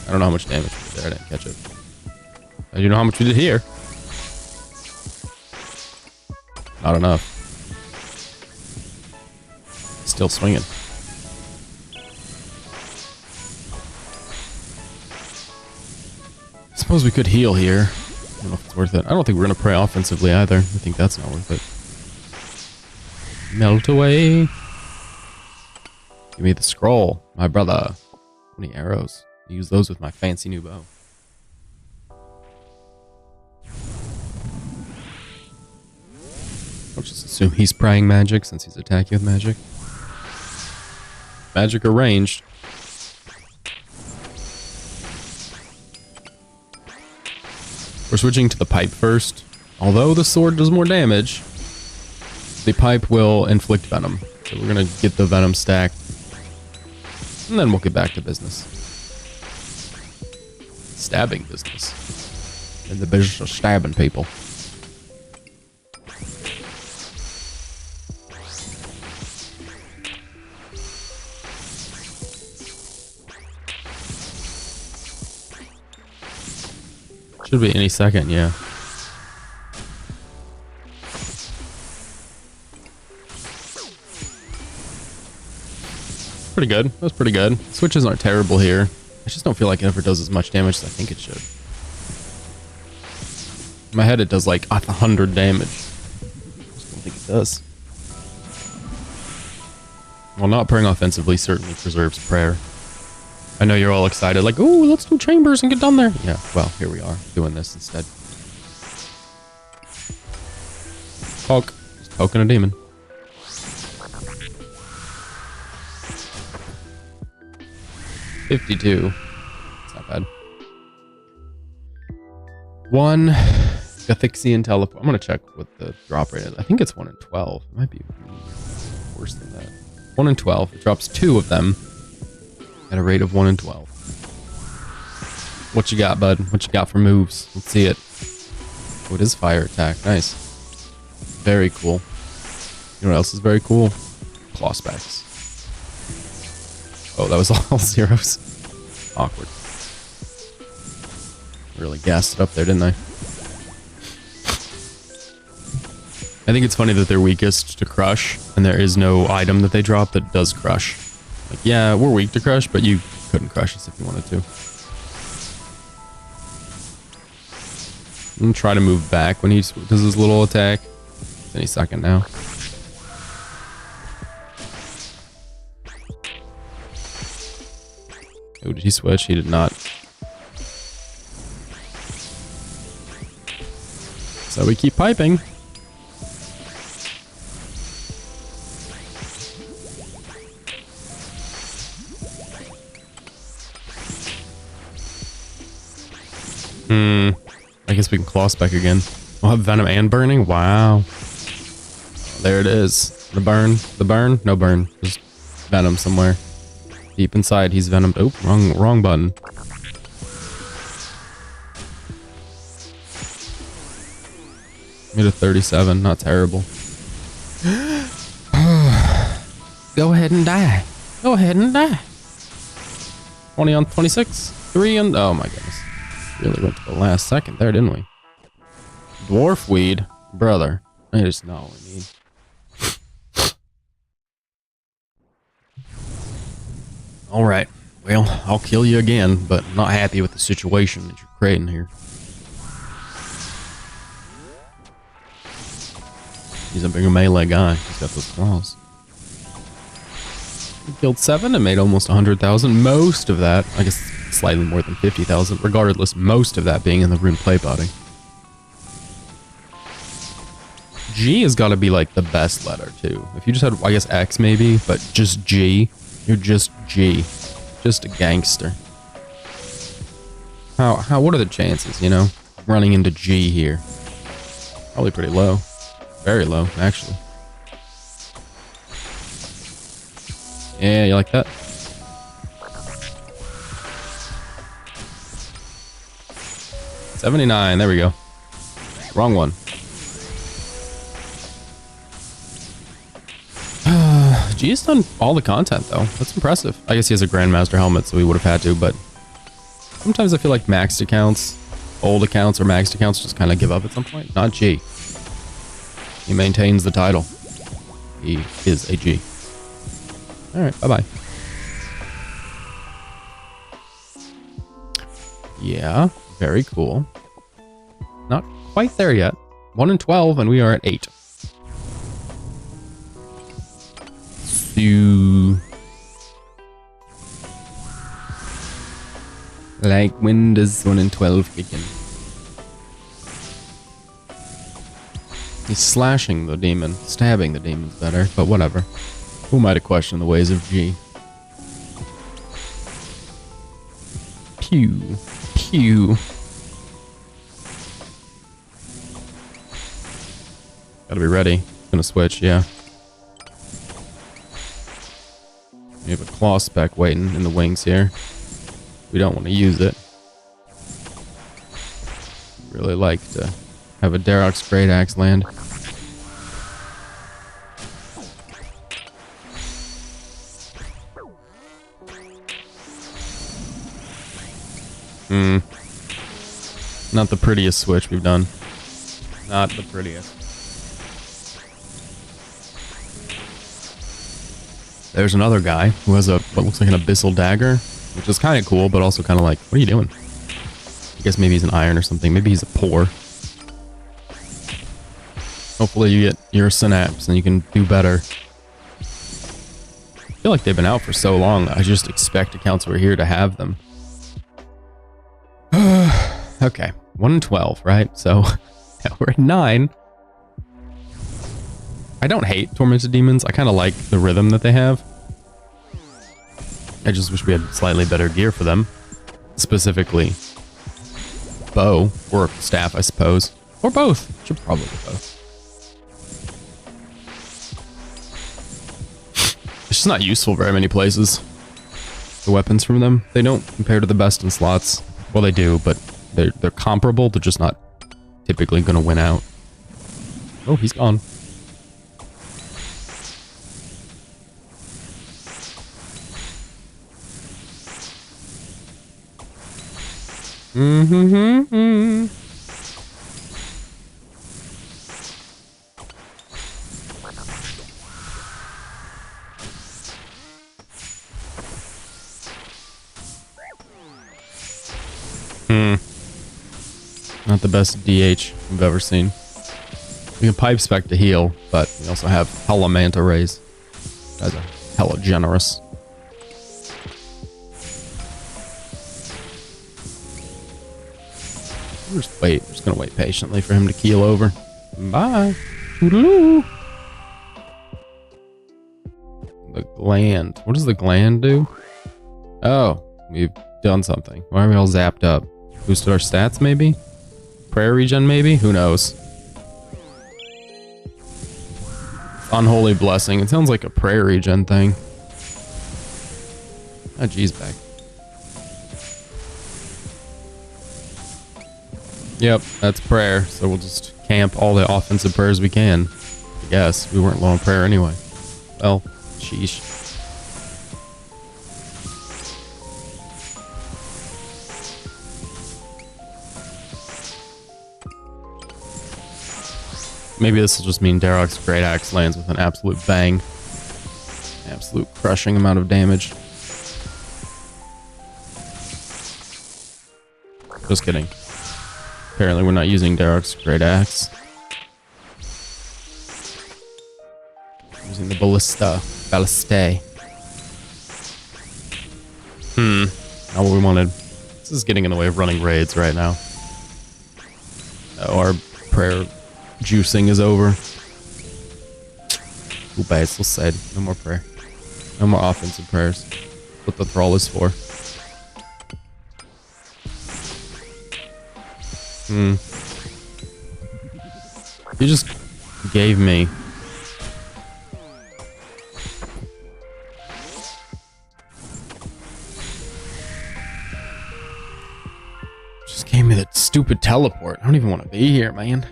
I don't know how much damage we did there. I didn't catch it. I do know how much we did here. Not enough. Still swinging. I suppose we could heal here. I don't know if it's worth it. I don't think we're going to pray offensively either. I think that's not worth it. Melt away. Give me the scroll, my brother. How many arrows? Use those with my fancy new bow. I'll just assume he's praying magic since he's attacking with magic. Magic or ranged. We're switching to the pipe first. Although the sword does more damage, the pipe will inflict venom. So we're gonna get the venom stacked. And then we'll get back to business. Stabbing business. In the business of stabbing people. Should be any second, yeah. Pretty good. That's pretty good. Switches aren't terrible here. I just don't feel like it ever does as much damage as I think it should. In my head, it does like 100 damage. I just don't think it does. Well, not praying offensively certainly preserves prayer. I know you're all excited, like, oh, let's do chambers and get done there. Yeah, well, here we are, doing this instead. Poke. Just poking a demon. $52. It's not bad. 1 Gathixian teleport. I'm gonna check what the drop rate is. I think it's 1 in 12. It might be worse than that. 1 in 12. It drops 2 of them at a rate of 1 in 12. What you got, bud? What you got for moves? Let's see it. Oh, it is fire attack. Nice. Very cool. You know what else is very cool? Claw specs. Oh, that was all zeros. Awkward. Really gassed it up there, didn't I? I think it's funny that they're weakest to crush, and there is no item that they drop that does crush. Like, yeah, we're weak to crush, but you couldn't crush us if you wanted to. And try to move back when he does his little attack. Any second now. Oh, did he switch? He did not. So we keep piping. I guess we can claw spec again. We'll have venom and burning. Wow. There it is. The burn. The burn. No burn. Just venom somewhere. Deep inside, he's venomed. Oh, wrong button. Made a 37. Not terrible. Go ahead and die. Go ahead and die. 20 on 26. 3 on... Oh my goodness. Really went to the last second there, didn't we? Dwarf weed. Brother. That is not what we need. Alright. Well, I'll kill you again, but I'm not happy with the situation that you're creating here. He's a bigger melee guy. He's got those claws. He killed 7 and made almost 100,000. Most of that, I guess slightly more than 50,000. Regardless, most of that being in the rune play body. G has got to be like the best letter too. If you just had, I guess X maybe, but just G, you're just G. Just a gangster. What are the chances, you know, running into G here? Probably pretty low. Very low, actually. Yeah, you like that? $79, there we go. Wrong one. G's done all the content, though. That's impressive. I guess he has a Grandmaster helmet, so he would have had to, but sometimes I feel like maxed accounts, old accounts, or maxed accounts just kind of give up at some point. Not G. He maintains the title. He is a G. Alright, bye-bye. Yeah, very cool. Not quite there yet. 1 in 12, and we are at 8. Like Windows 1 in 12 kicking. He's slashing the demon. Stabbing the demon's better, but whatever. Who might have questioned the ways of G? Pew. Pew. Gotta be ready. Gonna switch, yeah. We have a claw spec waiting in the wings here. We don't want to use it. Really like to have a Darok's Great Axe land. Not the prettiest switch we've done. Not the prettiest. There's another guy who has what looks like an abyssal dagger, which is kind of cool, but also kind of like, what are you doing? I guess maybe he's an iron or something. Maybe he's a poor. Hopefully you get your synapse and you can do better. I feel like they've been out for so long. I just expect accounts over here to have them. Okay, 1 in 12, right? So now we're at 9. I don't hate Tormented Demons. I kind of like the rhythm that they have. I just wish we had slightly better gear for them. Specifically, bow or staff, I suppose. Or both. Should probably both. It's just not useful very many places. The weapons from them, they don't compare to the best in slots. Well, they do, but they're comparable. They're just not typically gonna win out. Oh, he's gone. Mm-hmm. Not the best DH I've ever seen. We can pipe spec to heal, but we also have hella manta rays. Guys are hella generous. We're just gonna wait patiently for him to keel over. Bye. Toodaloo. The gland. What does the gland do? Oh, we've done something. Why are we all zapped up? Boosted our stats, maybe? Prayer regen, maybe? Who knows? Unholy blessing. It sounds like a prayer regen thing. Ah, G's back. Yep, that's prayer. So we'll just camp all the offensive prayers we can. I guess. We weren't low on prayer anyway. Well, sheesh. Maybe this will just mean Darok's Great Axe lands with an absolute bang. Absolute crushing amount of damage. Just kidding. Apparently we're not using Darok's Great Axe. We're using the Ballista. Ballistae. Not what we wanted. This is getting in the way of running raids right now. Oh, our prayer juicing is over. Ooh, bad, so sad. No more prayer. No more offensive prayers. What the thrall is for. You just gave me that stupid teleport. I don't even want to be here, man.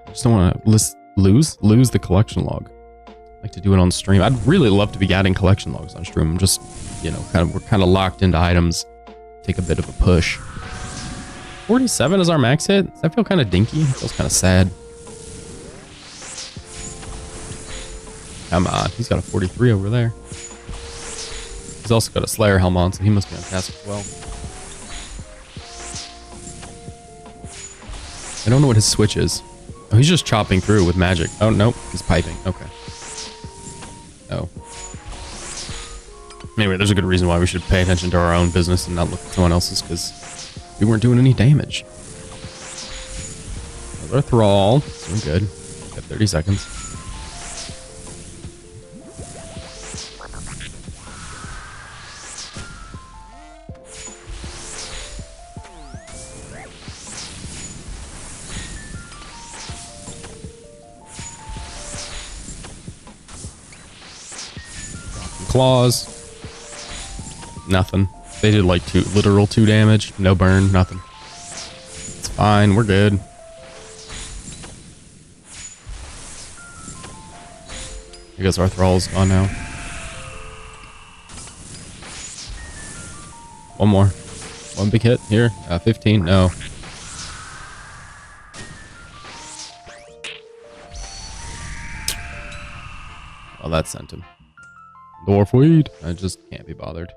I just don't want to lose the collection log. I like to do it on stream. I'd really love to be adding collection logs on stream. I'm just, you know, we're kind of locked into items. Take a bit of a push. 47 is our max hit. Does that feel kind of dinky? It feels kind of sad. Come on. He's got a 43 over there. He's also got a Slayer helm on, so he must be on task as well. I don't know what his switch is. Oh, he's just chopping through with magic. Oh, nope. He's piping. Okay. Oh. Anyway, there's a good reason why we should pay attention to our own business and not look at someone else's, because we weren't doing any damage. Another thrall. So we're good. Got 30 seconds. Claws. Nothing. They did like literal 2 damage. No burn, nothing. It's fine, we're good. I guess our thrall's gone now. One more. One big hit here. 15, no. Well, that sent him. Dwarf weed. I just can't be bothered.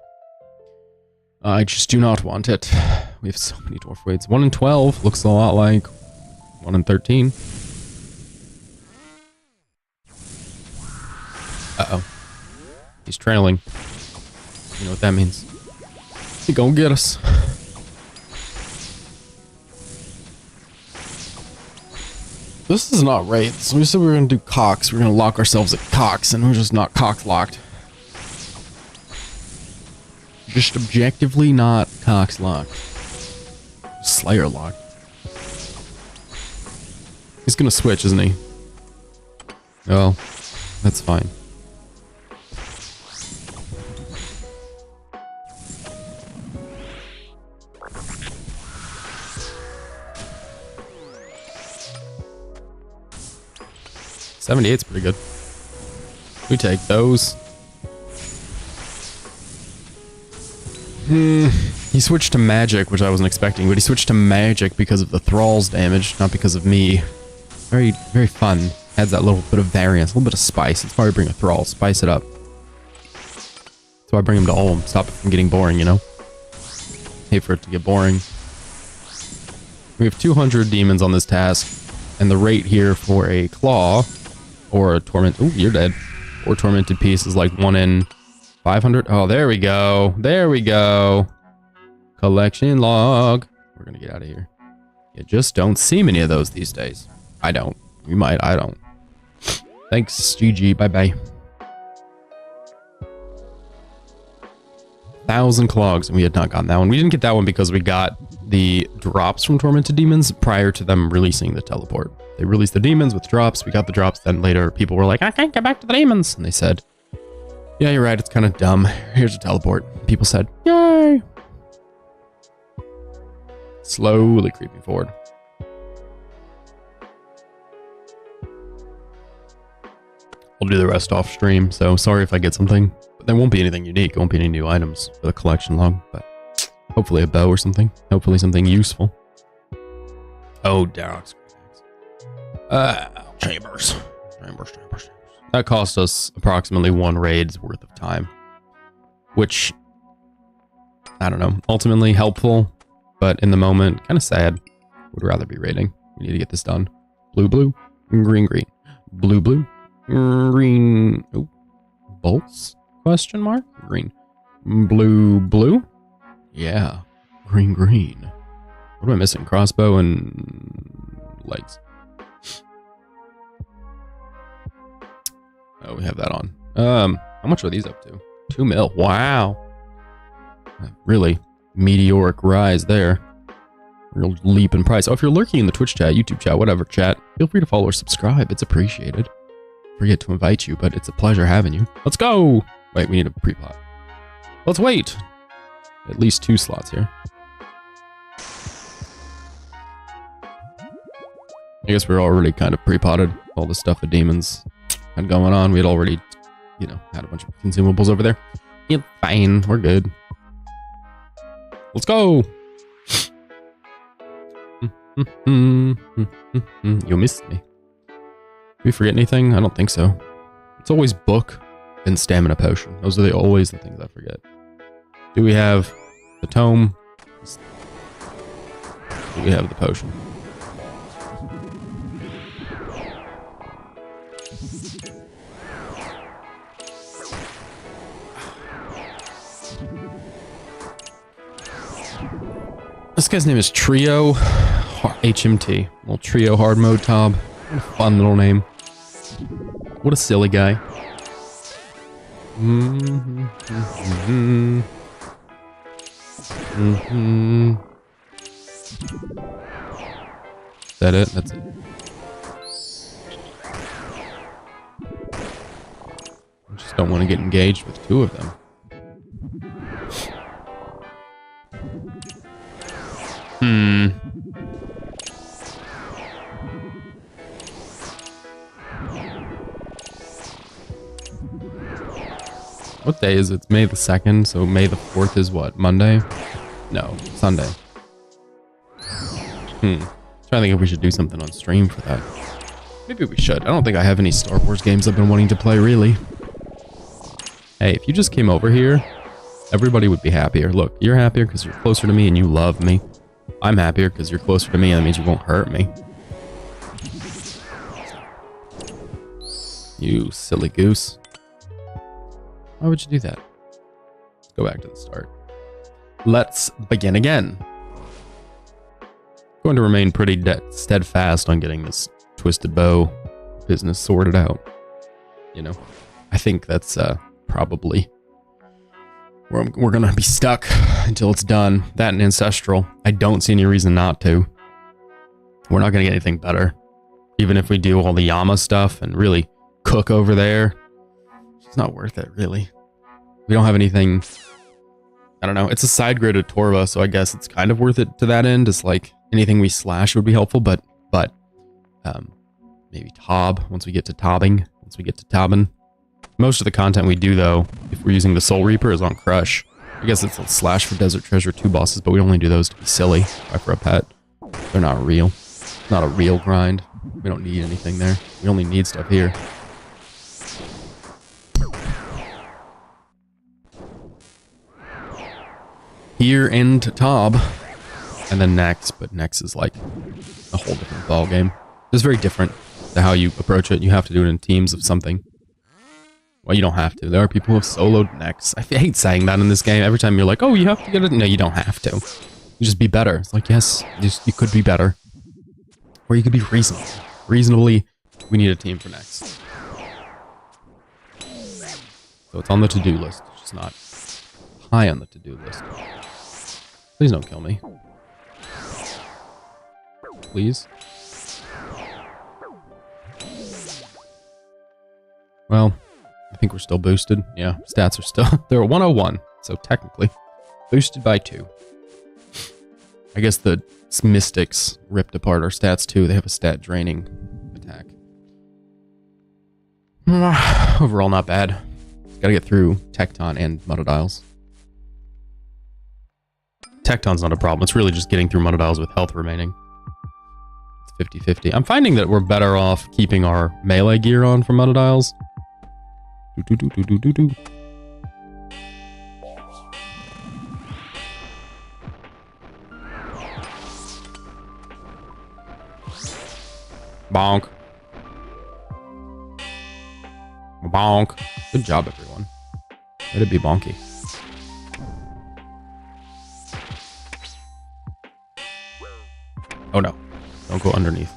I just do not want it. We have so many dwarf weeds. 1 in 12 looks a lot like 1 in 13. Uh-oh. He's trailing. You know what that means. He gonna get us. This is not right. So we said we were gonna do cocks. We're gonna lock ourselves at cocks, and we're just not cock locked. Just objectively not cocks locked. Slayer locked. He's gonna switch, isn't he? Well, that's fine. 78's pretty good. We take those. He switched to magic, which I wasn't expecting, but he switched to magic because of the thrall's damage, not because of me. Very, very fun. Adds that little bit of variance, a little bit of spice. That's why I bring a thrall, spice it up. That's why I bring him to Ulm, stop it from getting boring, you know? Hate for it to get boring. We have 200 demons on this task, and the rate here for a claw, or a torment, ooh, you're dead, or tormented piece is like 1 in 500. Oh, there we go. There we go. Collection log. We're gonna get out of here. You just don't see many of those these days. I don't. You might. I don't. Thanks, GG. Bye-bye. 1,000 clogs, and we had not gotten that one. We didn't get that one because we got the drops from Tormented Demons prior to them releasing the teleport. They released the demons with drops. We got the drops. Then later, people were like, I can't get back to the demons. And they said, yeah, you're right. It's kind of dumb. Here's a teleport. People said, yay. Slowly creeping forward. I'll do the rest off stream, so sorry if I get something. But there won't be anything unique. There won't be any new items for the collection log, but hopefully a bow or something. Hopefully something useful. Oh, Darrock's chambers. Chambers. That cost us approximately 1 raid's worth of time. Which, I don't know, ultimately helpful, but in the moment, kind of sad. Would rather be raiding. We need to get this done. Blue, blue, green, green. Blue, blue, green. Oh, bolts? Question mark? Green. Blue, blue? Yeah. Green, green. What am I missing? Crossbow and legs. Oh, we have that on. How much are these up to? 2 mil. Wow. Really meteoric rise there. Real leap in price. Oh, if you're lurking in the Twitch chat, YouTube chat, whatever chat, feel free to follow or subscribe. It's appreciated. Forget to invite you, but it's a pleasure having you. Let's go. Wait, we need a pre-pot. Let's wait. At least 2 slots here. I guess we're already kind of pre-potted. All the stuff the demons had going on. We had already, you know, had a bunch of consumables over there. Yeah, fine. We're good. Let's go. You missed me. Did we forget anything? I don't think so. It's always book and stamina potion. Those are always the things I forget. Do we have the tome? Do we have the potion? This guy's name is Trio HMT. Little Trio hard mode Tob. What a fun little name. What a silly guy. Is that it? That's it. I just don't want to get engaged with 2 of them. What day is it? It's May the 2nd, so May the 4th is what? Monday? No, Sunday. Trying to think if we should do something on stream for that. Maybe we should. I don't think I have any Star Wars games I've been wanting to play, really. Hey, if you just came over here, everybody would be happier. Look, you're happier because you're closer to me and you love me. I'm happier because you're closer to me and that means you won't hurt me. You silly goose. Why would you do that? Let's go back to the start. Let's begin again. Going to remain pretty steadfast on getting this twisted bow business sorted out. You know, I think that's probably where we're going to be stuck until it's done. That and Ancestral. I don't see any reason not to. We're not going to get anything better. Even if we do all the Yama stuff and really cook over there. It's not worth it, really. We don't have anything. I don't know. It's a side grid of Torva, so I guess it's kind of worth it to that end. It's like anything we slash would be helpful, but maybe Tob once we get to tobbing. Once we get to tobbing. Most of the content we do, though, if we're using the Soul Reaper, is on Crush. I guess it's a slash for Desert Treasure 2 bosses, but we only do those to be silly, or for a pet. They're not real. Not a real grind. We don't need anything there. We only need stuff here. Here and Tob. And then Nex, but Nex is like a whole different ball game. It's very different to how you approach it. You have to do it in teams of something. Well, you don't have to. There are people who have soloed Nex. I hate saying that in this game. Every time you're like, oh, you have to get it. No, you don't have to. You just be better. It's like, yes, you could be better. Or you could be reasonable. Reasonably, we need a team for Nex. So it's on the to-do list. It's just not high on the to-do list. Please don't kill me. Please. Well, I think we're still boosted. Yeah, stats are still... They're 101, so technically boosted by 2. I guess the Mystics ripped apart our stats too. They have a stat draining attack. Overall, not bad. Gotta get through Tecton and Monodiles. Tecton's not a problem. It's really just getting through Monodiles with health remaining. It's 50-50. I'm finding that we're better off keeping our melee gear on for Monodiles. Bonk. Bonk. Good job, everyone. Let it be bonky. Oh no. Don't go underneath.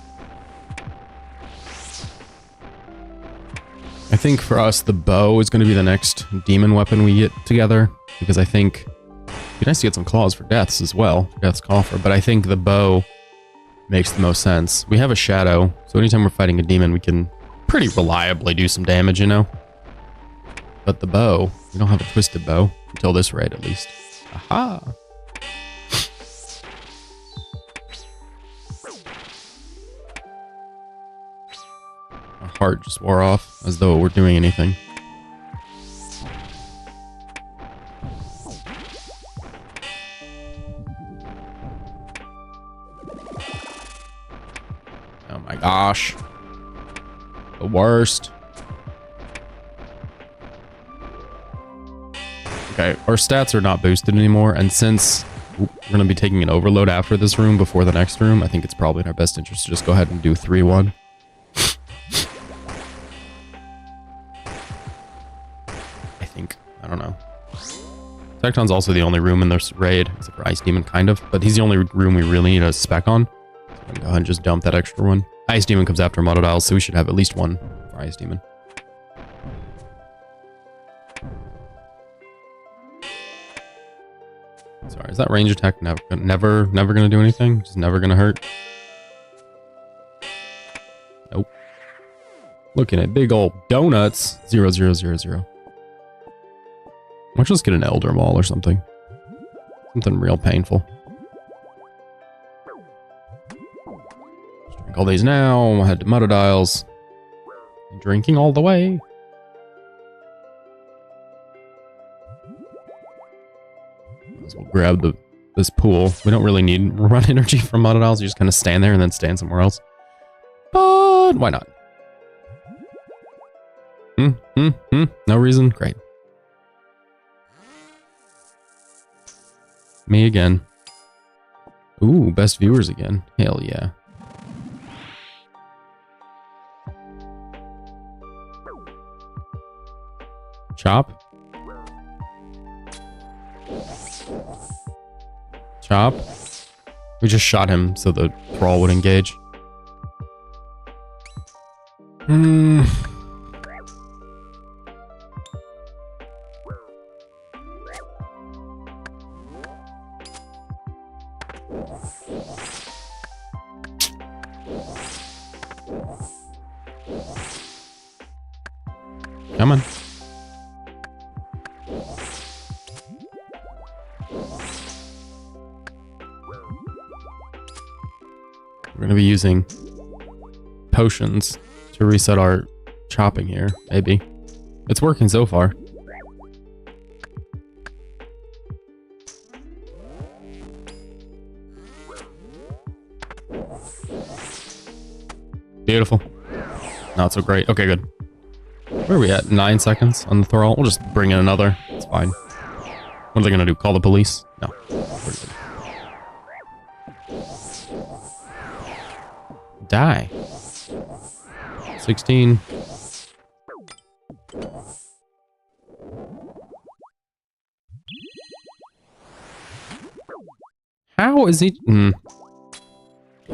I think for us, the bow is going to be the next demon weapon we get together. Because I think... It'd be nice to get some claws for deaths as well. Death's Coffer. But I think the bow makes the most sense. We have a shadow. So anytime we're fighting a demon, we can pretty reliably do some damage, you know? But the bow... We don't have a twisted bow. Until this raid, at least. Aha! Our heart just wore off, as though it were doing anything. Oh my gosh. The worst. Okay, our stats are not boosted anymore, and since we're going to be taking an overload after this room before the next room, I think it's probably in our best interest to just go ahead and do 3-1. I don't know. Tecton's also the only room in this raid, except for Ice Demon, kind of. But he's the only room we really need a spec on. So I'm going to go ahead and just dump that extra one. Ice Demon comes after Monodiles, so we should have at least one for Ice Demon. Sorry, is that range attack never going to do anything? Just never going to hurt? Nope. Looking at big old donuts. 0, 0, 0, 0. Let's just get an Elder Maul or something. Something real painful. Just drink all these now. We'll head to Monodiles. Drinking all the way. Might as well grab this pool. We don't really need run energy from Monodiles. You just kind of stand there and then stand somewhere else. But why not? No reason? Great. Me again. Ooh, best viewers again. Hell yeah. Chop. Chop. We just shot him so the thrall would engage. Come on. We're going to be using potions to reset our chopping here, maybe. It's working so far. Beautiful. Not so great. Okay, good. Where are we at? 9 seconds on the throttle. We'll just bring in another. It's fine. What are they gonna do? Call the police? No. Die. 16. How is he?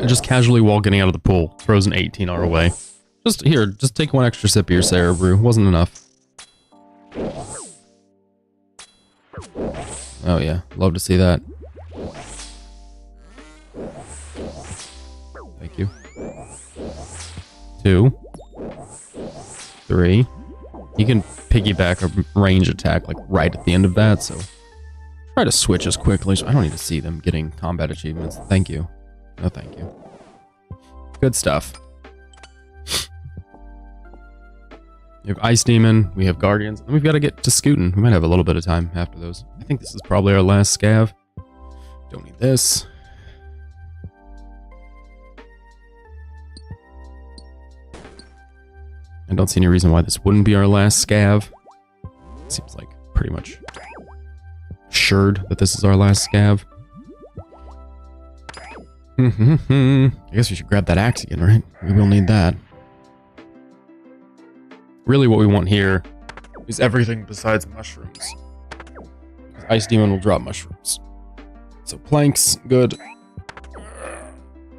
Just casually while getting out of the pool, throws an 18 our way. Just here, just take one extra sip of your Sarah brew. Wasn't enough. Oh yeah, love to see that. Thank you. 2. 3. You can piggyback a range attack like right at the end of that, so try to switch as quickly so I don't need to see them getting combat achievements. Thank you. No, thank you. Good stuff. We have Ice Demon, we have Guardians, and we've got to get to Scootin'. We might have a little bit of time after those. I think this is probably our last scav. Don't need this. I don't see any reason why this wouldn't be our last scav. Seems like pretty much assured that this is our last scav. I guess we should grab that axe again, right? We will need that. Really what we want here is everything besides mushrooms. Ice Demon will drop mushrooms. So planks, good.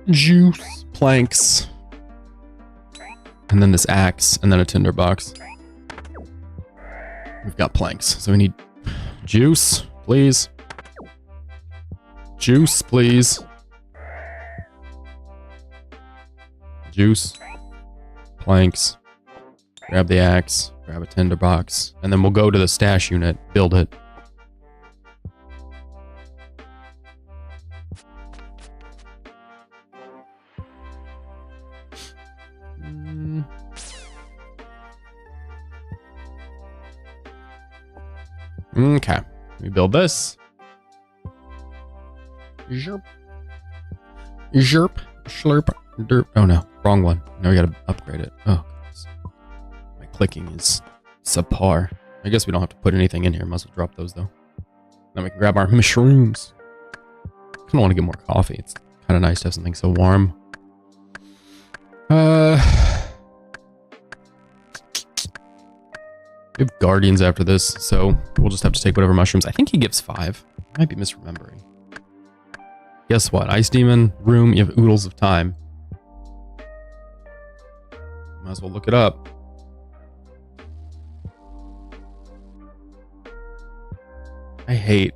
Juice, planks. And then this axe, and then a tinderbox. We've got planks, so we need juice, please. Juice, please. Juice, planks, grab the axe, grab a tinderbox, and then we'll go to the stash unit, build it. Okay, we build this. Zherp. Zherp. Slurp. Derp. Oh no, wrong one. Now we gotta upgrade it. Oh, goodness. My clicking is subpar. I guess we don't have to put anything in here. Must well drop those though. Then we can grab our mushrooms. Kind of want to get more coffee. It's kind of nice to have something so warm. We have Guardians after this, so we'll just have to take whatever mushrooms. I think he gives 5. I might be misremembering. Guess what? Ice Demon, room, you have oodles of time. Might as well look it up. I hate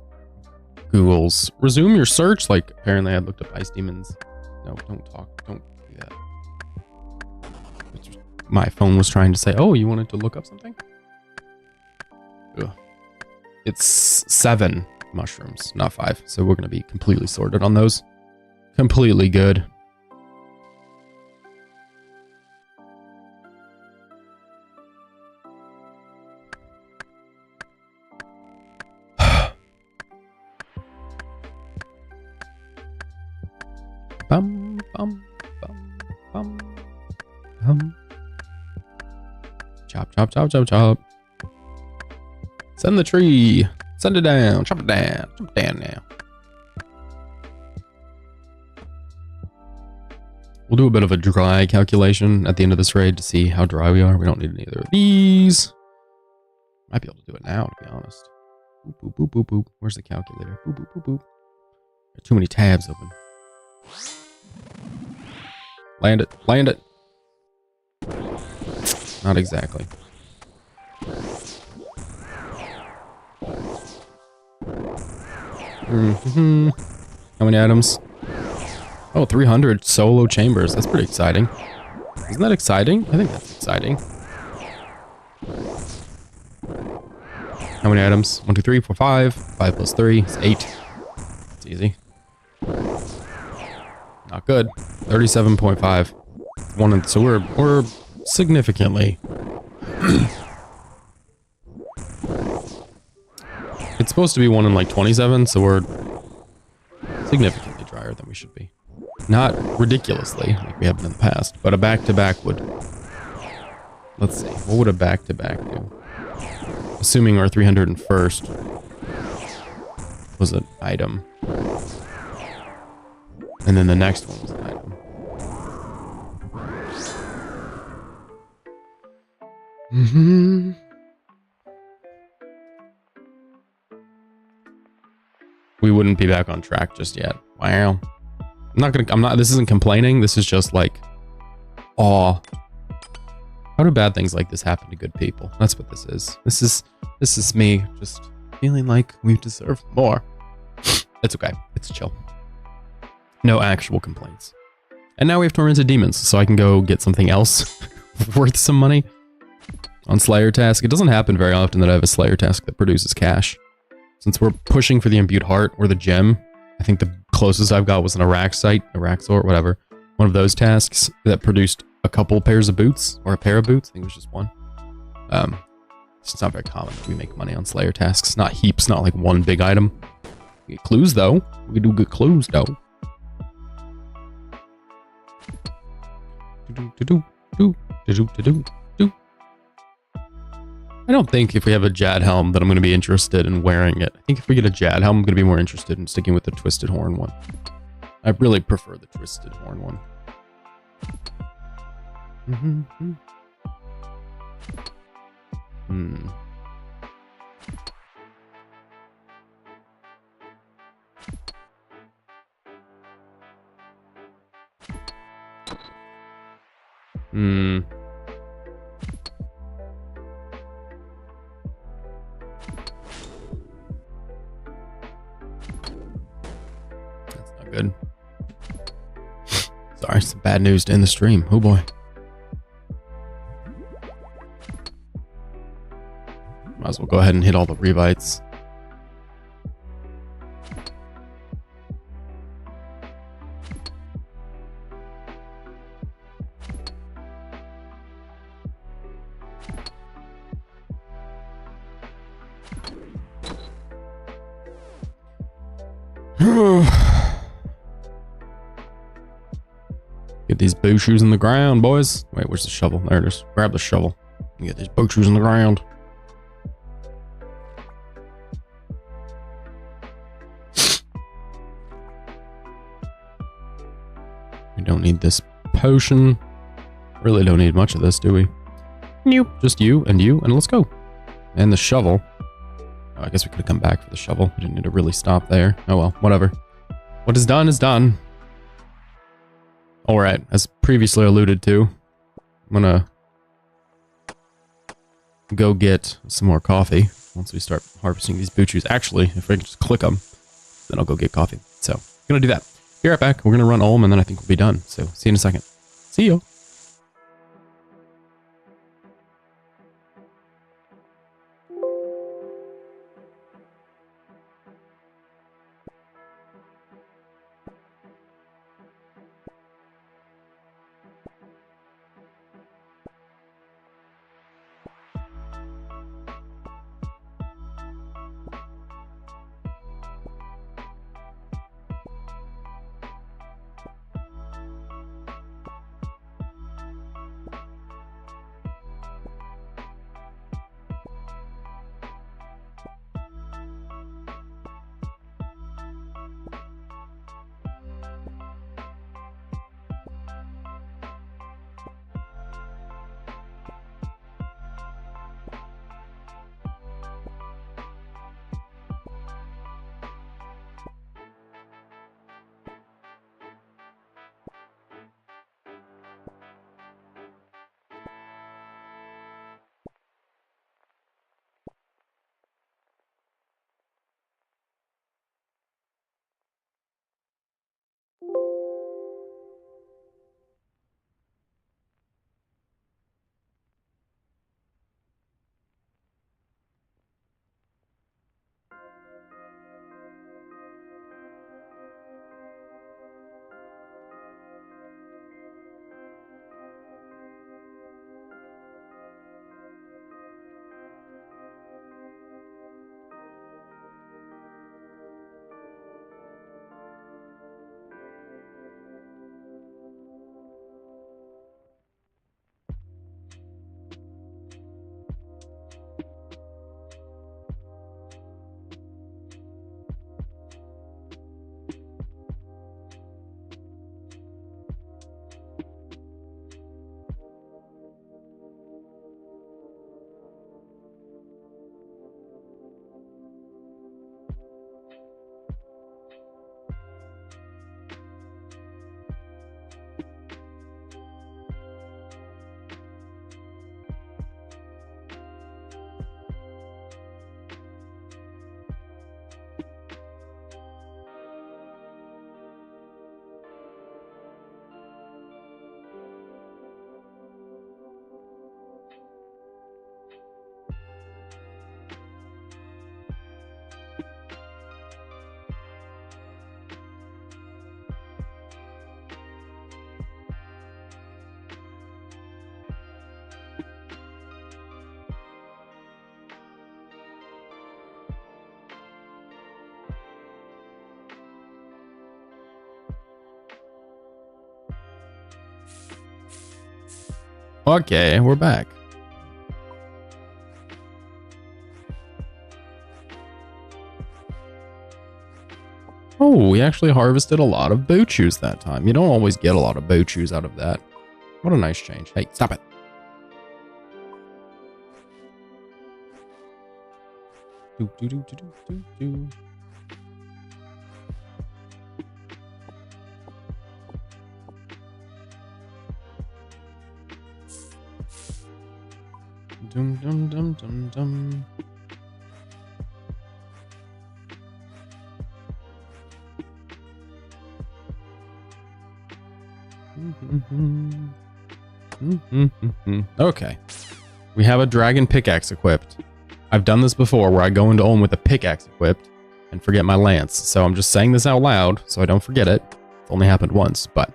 Google's. Resume your search. Like, apparently I looked up Ice Demons. No, don't talk. Don't do that. My phone was trying to say, oh, you wanted to look up something? Ugh. It's 7 mushrooms, not 5. So we're going to be completely sorted on those. Completely good. Bum, bum, bum, bum, bum. Chop, chop, chop, chop, chop. Send the tree. Send it down. Chop it down. Chop it down now. We'll do a bit of a dry calculation at the end of this raid to see how dry we are. We don't need either of these. Might be able to do it now, to be honest. Boop, boop, boop, boop, boop. Where's the calculator? Boop, boop, boop, boop. There are too many tabs open. Land it. Land it. Not exactly. How many items? Oh, 300 solo chambers. That's pretty exciting. Isn't that exciting? I think that's exciting. How many items? 1, 2, 3, 4, 5. 5 plus 3 is 8. It's easy. Not good. 37.5. So we're significantly. It's supposed to be 1 in like 27, so we're significantly drier than we should be. Not ridiculously, like we have been in the past, but a back-to-back would... Let's see, what would a back-to-back do? Assuming our 301st was an item. And then the next one was an item. We wouldn't be back on track just yet. Wow. This isn't complaining. This is just like, aw. How do bad things like this happen to good people? That's what this is. This is me just feeling like we deserve more. It's okay. It's chill. No actual complaints. And now we have tormented demons, so I can go get something else worth some money on Slayer task. It doesn't happen very often that I have a Slayer task that produces cash. Since we're pushing for the imbued heart or the gem, I think the closest I've got was an Araxor, whatever. One of those tasks that produced a couple pairs of boots, or a pair of boots. I think it was just one. It's not very common that we make money on Slayer tasks. Not heaps, not like one big item. We get clues though. We do good clues though. I don't think if we have a Jad helm that I'm going to be interested in wearing it. I think if we get a Jad helm, I'm going to be more interested in sticking with the Twisted Horn one. I really prefer the Twisted Horn one. That's not good. Sorry, some bad news to end the stream. Oh boy. Might as well go ahead and hit all the revites. Get these boot shoes in the ground, boys. Wait, where's the shovel? There it is. Grab the shovel. Get these boot shoes in the ground. We don't need this potion. Really don't need much of this, do we? Nope. Just you, and let's go. And the shovel. Oh, I guess we could have come back for the shovel. We didn't need to really stop there. Oh well, whatever. What is done is done. Alright, as previously alluded to, I'm gonna go get some more coffee once we start harvesting these boot shoes. Actually, if I can just click them, then I'll go get coffee. So, I'm gonna do that. Be right back. We're gonna run Ulm, and then I think we'll be done. So, see you in a second. See you. Okay, we're back. Oh, we actually harvested a lot of boot shoes that time. You don't always get a lot of boot shoes out of that. What a nice change. Hey, stop it. Do, do, do, do, do, do. Dum dum dum dum dum. Okay. We have a dragon pickaxe equipped. I've done this before where I go into Ulm with a pickaxe equipped and forget my lance. So I'm just saying this out loud so I don't forget it. It's only happened once, but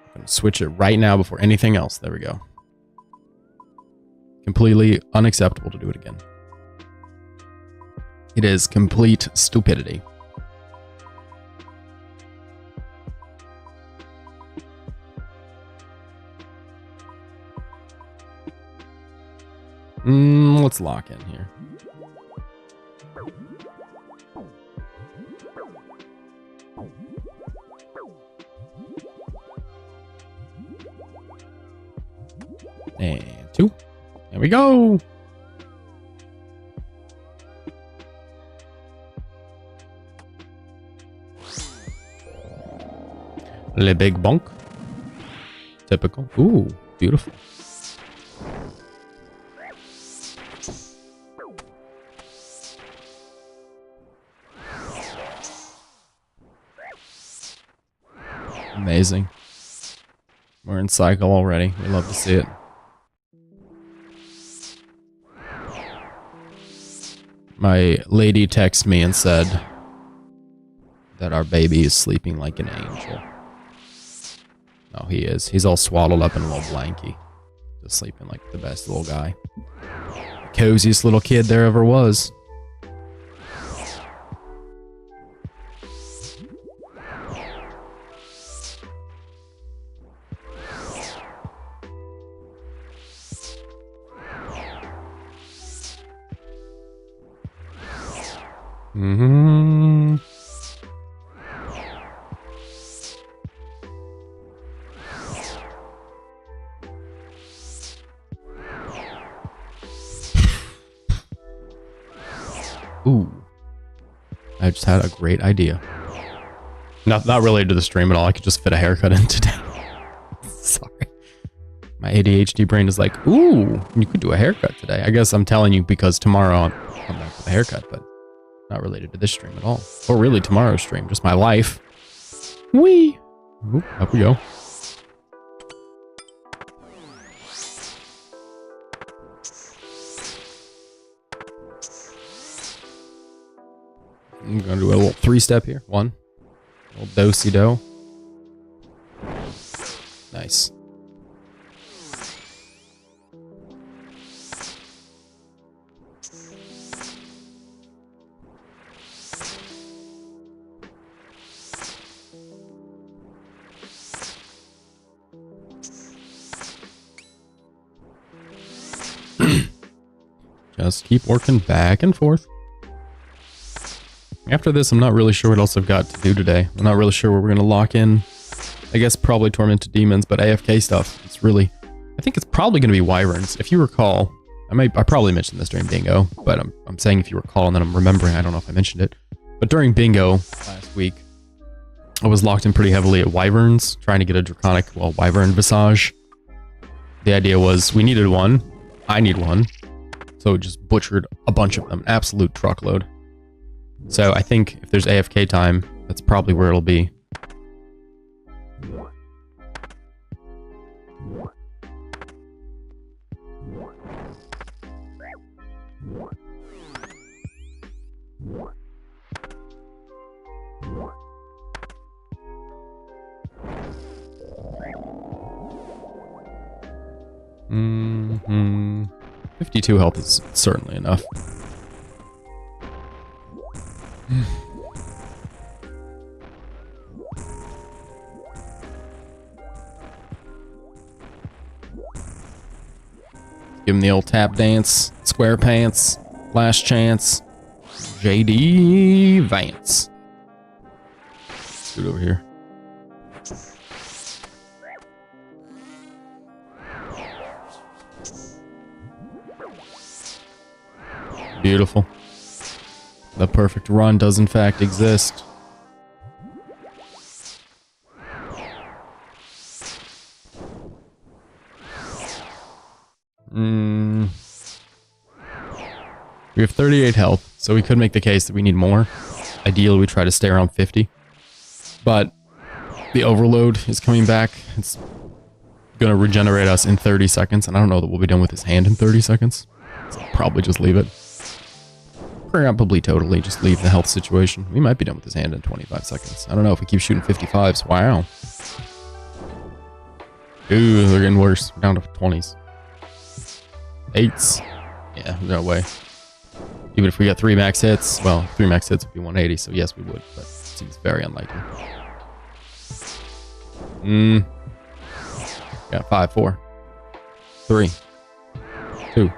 I'm going to switch it right now before anything else. There we go. Completely unacceptable to do it again. It is complete stupidity. Let's lock in here. And 2. There we go. Le big bonk. Typical. Ooh, beautiful. Amazing. We're in cycle already. We love to see it. My lady texted me and said that our baby is sleeping like an angel. No, he is. He's all swaddled up in a little blankie. Just sleeping like the best little guy. The coziest little kid there ever was. Mm-hmm. Ooh. I just had a great idea. Not related to the stream at all. I could just fit a haircut in today. Sorry. My ADHD brain is like, ooh, you could do a haircut today. I guess I'm telling you because tomorrow I'll come back with a haircut, but not related to this stream at all. Or really tomorrow's stream, just my life. Whee! Ooh, up we go. I'm gonna do a little 3-step here. 1. A little do-si-do. Nice. Just keep working back and forth. After this, I'm not really sure what else I've got to do today. I'm not really sure where we're going to lock in. I guess probably Tormented Demons, but AFK stuff. It's really... I think it's probably going to be Wyverns. If you recall, I probably mentioned this during Bingo, but I'm saying if you recall, and then I'm remembering, I don't know if I mentioned it. But during Bingo last week, I was locked in pretty heavily at Wyverns, trying to get a Draconic, well, Wyvern Visage. The idea was we needed one. I need one. So just butchered a bunch of them. Absolute truckload. So I think if there's AFK time, that's probably where it'll be. Mm-hmm. 52 health is certainly enough. Give him the old tap dance. Square pants. Last chance. JD Vance. Scoot over here. Beautiful. The perfect run does in fact exist. We have 38 health, so we could make the case that we need more. Ideally, we try to stay around 50. But the overload is coming back. It's going to regenerate us in 30 seconds, and I don't know that we'll be done with his hand in 30 seconds. So I'll probably just leave it. Probably totally just leave the health situation. We might be done with his hand in 25 seconds. I don't know if we keep shooting 55s. Wow. Ooh, they're getting worse. We're down to 20s. 8s. Yeah, no way. Even if we got 3 max hits, well, 3 max hits would be 180, so yes, we would, but it seems very unlikely. Yeah, 5, 4, 3, 2.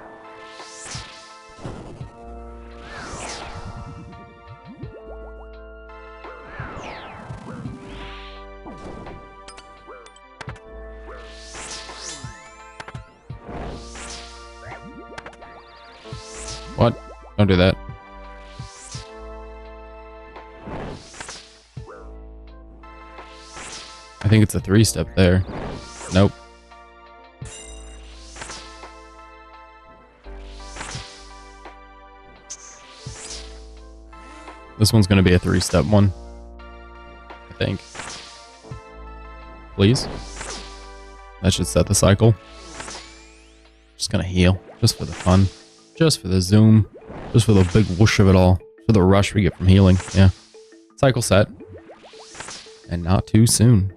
What? Don't do that. I think it's a 3-step there. Nope. This one's going to be a 3-step one. I think. Please. That should set the cycle. Just going to heal. Just for the fun. Just for the zoom. Just for the big whoosh of it all. For the rush we get from healing. Yeah. Cycle set. And not too soon.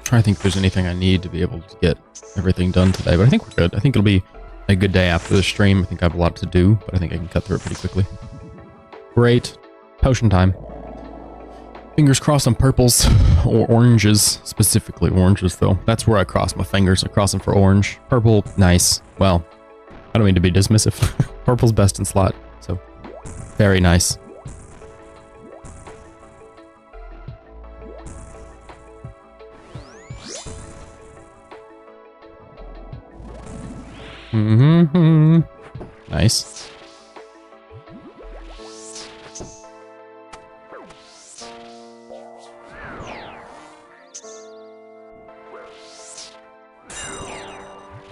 Trying to think if there's anything I need to be able to get everything done today, but I think we're good. I think it'll be a good day after the stream. I think I have a lot to do, but I think I can cut through it pretty quickly. Great. Potion time. Fingers crossed on purples or oranges, specifically oranges though. That's where I cross my fingers. I cross them for orange. Purple, nice. Well, I don't mean to be dismissive. Purple's best in slot, so very nice. Nice.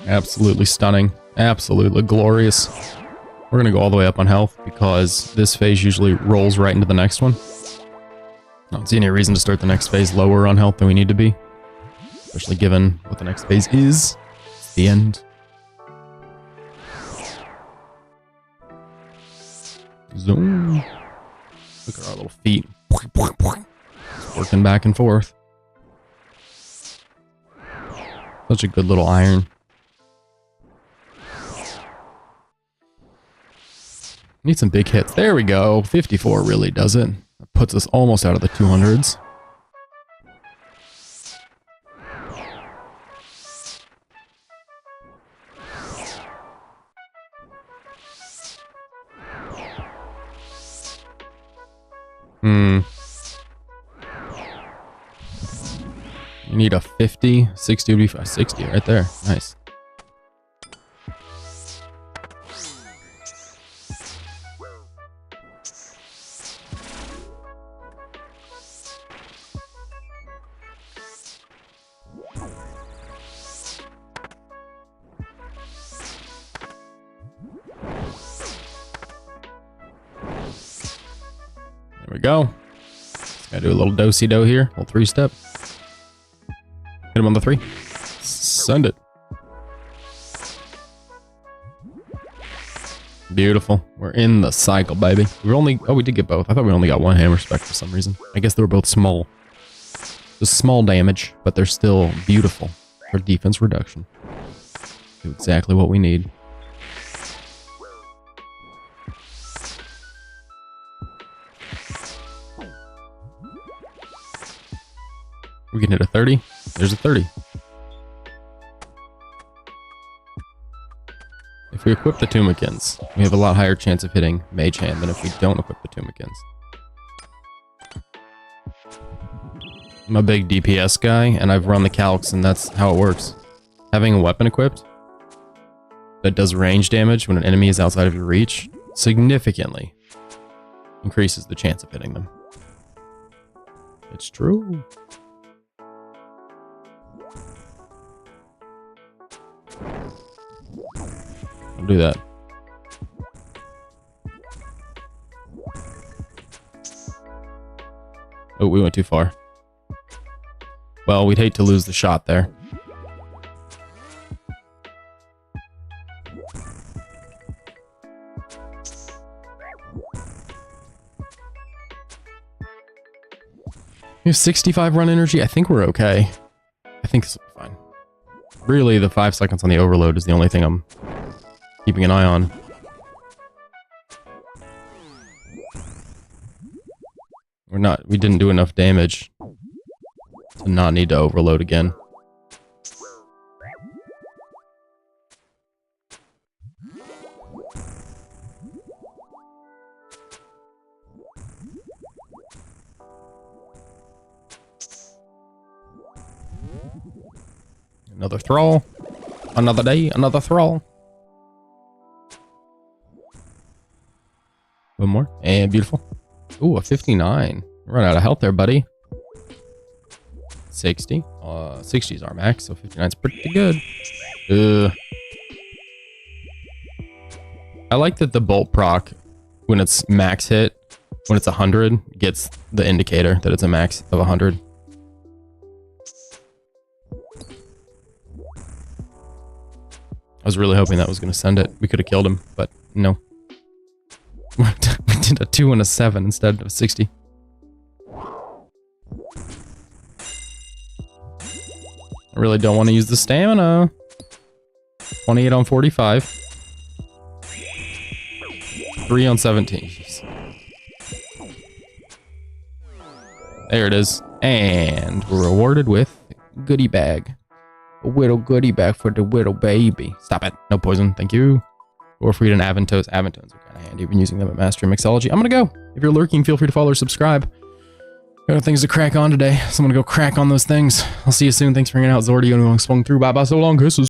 Absolutely stunning. Absolutely glorious. We're gonna go all the way up on health because this phase usually rolls right into the next one. I don't see any reason to start the next phase lower on health than we need to be. Especially given what the next phase is. It's the end. Zoom. Look at our little feet. Just working back and forth. Such a good little iron. Need some big hits. There we go. 54 really does it. That puts us almost out of the 200s. You need a 50, 60 would be 60 right there. Nice. There we go. Gotta do a little do-si-do here. Little 3-step. Hit him on the 3. Send it. Beautiful. We're in the cycle, baby. We did get both. I thought we only got one hammer spec for some reason. I guess they were both small. Just small damage, but they're still beautiful for defense reduction. Do exactly what we need. We can hit a 30. There's a 30. If we equip the Tumikins, we have a lot higher chance of hitting Mage Hand than if we don't equip the Tumikins. I'm a big DPS guy, and I've run the calcs, and that's how it works. Having a weapon equipped that does range damage when an enemy is outside of your reach significantly increases the chance of hitting them. It's true. I'll do that. Oh, we went too far. Well, we'd hate to lose the shot there. We have 65 run energy. I think we're okay. I think this will be fine. Really, the 5 seconds on the overload is the only thing I'm keeping an eye on. We didn't do enough damage to not need to overload again. Another thrall. Another day, another thrall. One more. And beautiful. Ooh, a 59. Run out of health there, buddy. 60. 60 is our max, so 59 is pretty good. I like that the bolt proc, when it's max hit, when it's 100, gets the indicator that it's a max of 100. I was really hoping that was going to send it. We could have killed him, but no. We did a 2 and a 7 instead of 60. I really don't want to use the stamina. 28 on 45. 3 on 17. Jeez. There it is. And we're rewarded with goodie bag. A little goodie bag for the little baby. Stop it. No poison. Thank you. Or if we get an Aventos. Aventos are kind of handy. I've been using them at Mastery Mixology. I'm going to go. If you're lurking, feel free to follow or subscribe. Got things to crack on today, so I'm going to go crack on those things. I'll see you soon. Thanks for hanging out. Zordy, swung through. Bye-bye. So long. Kisses.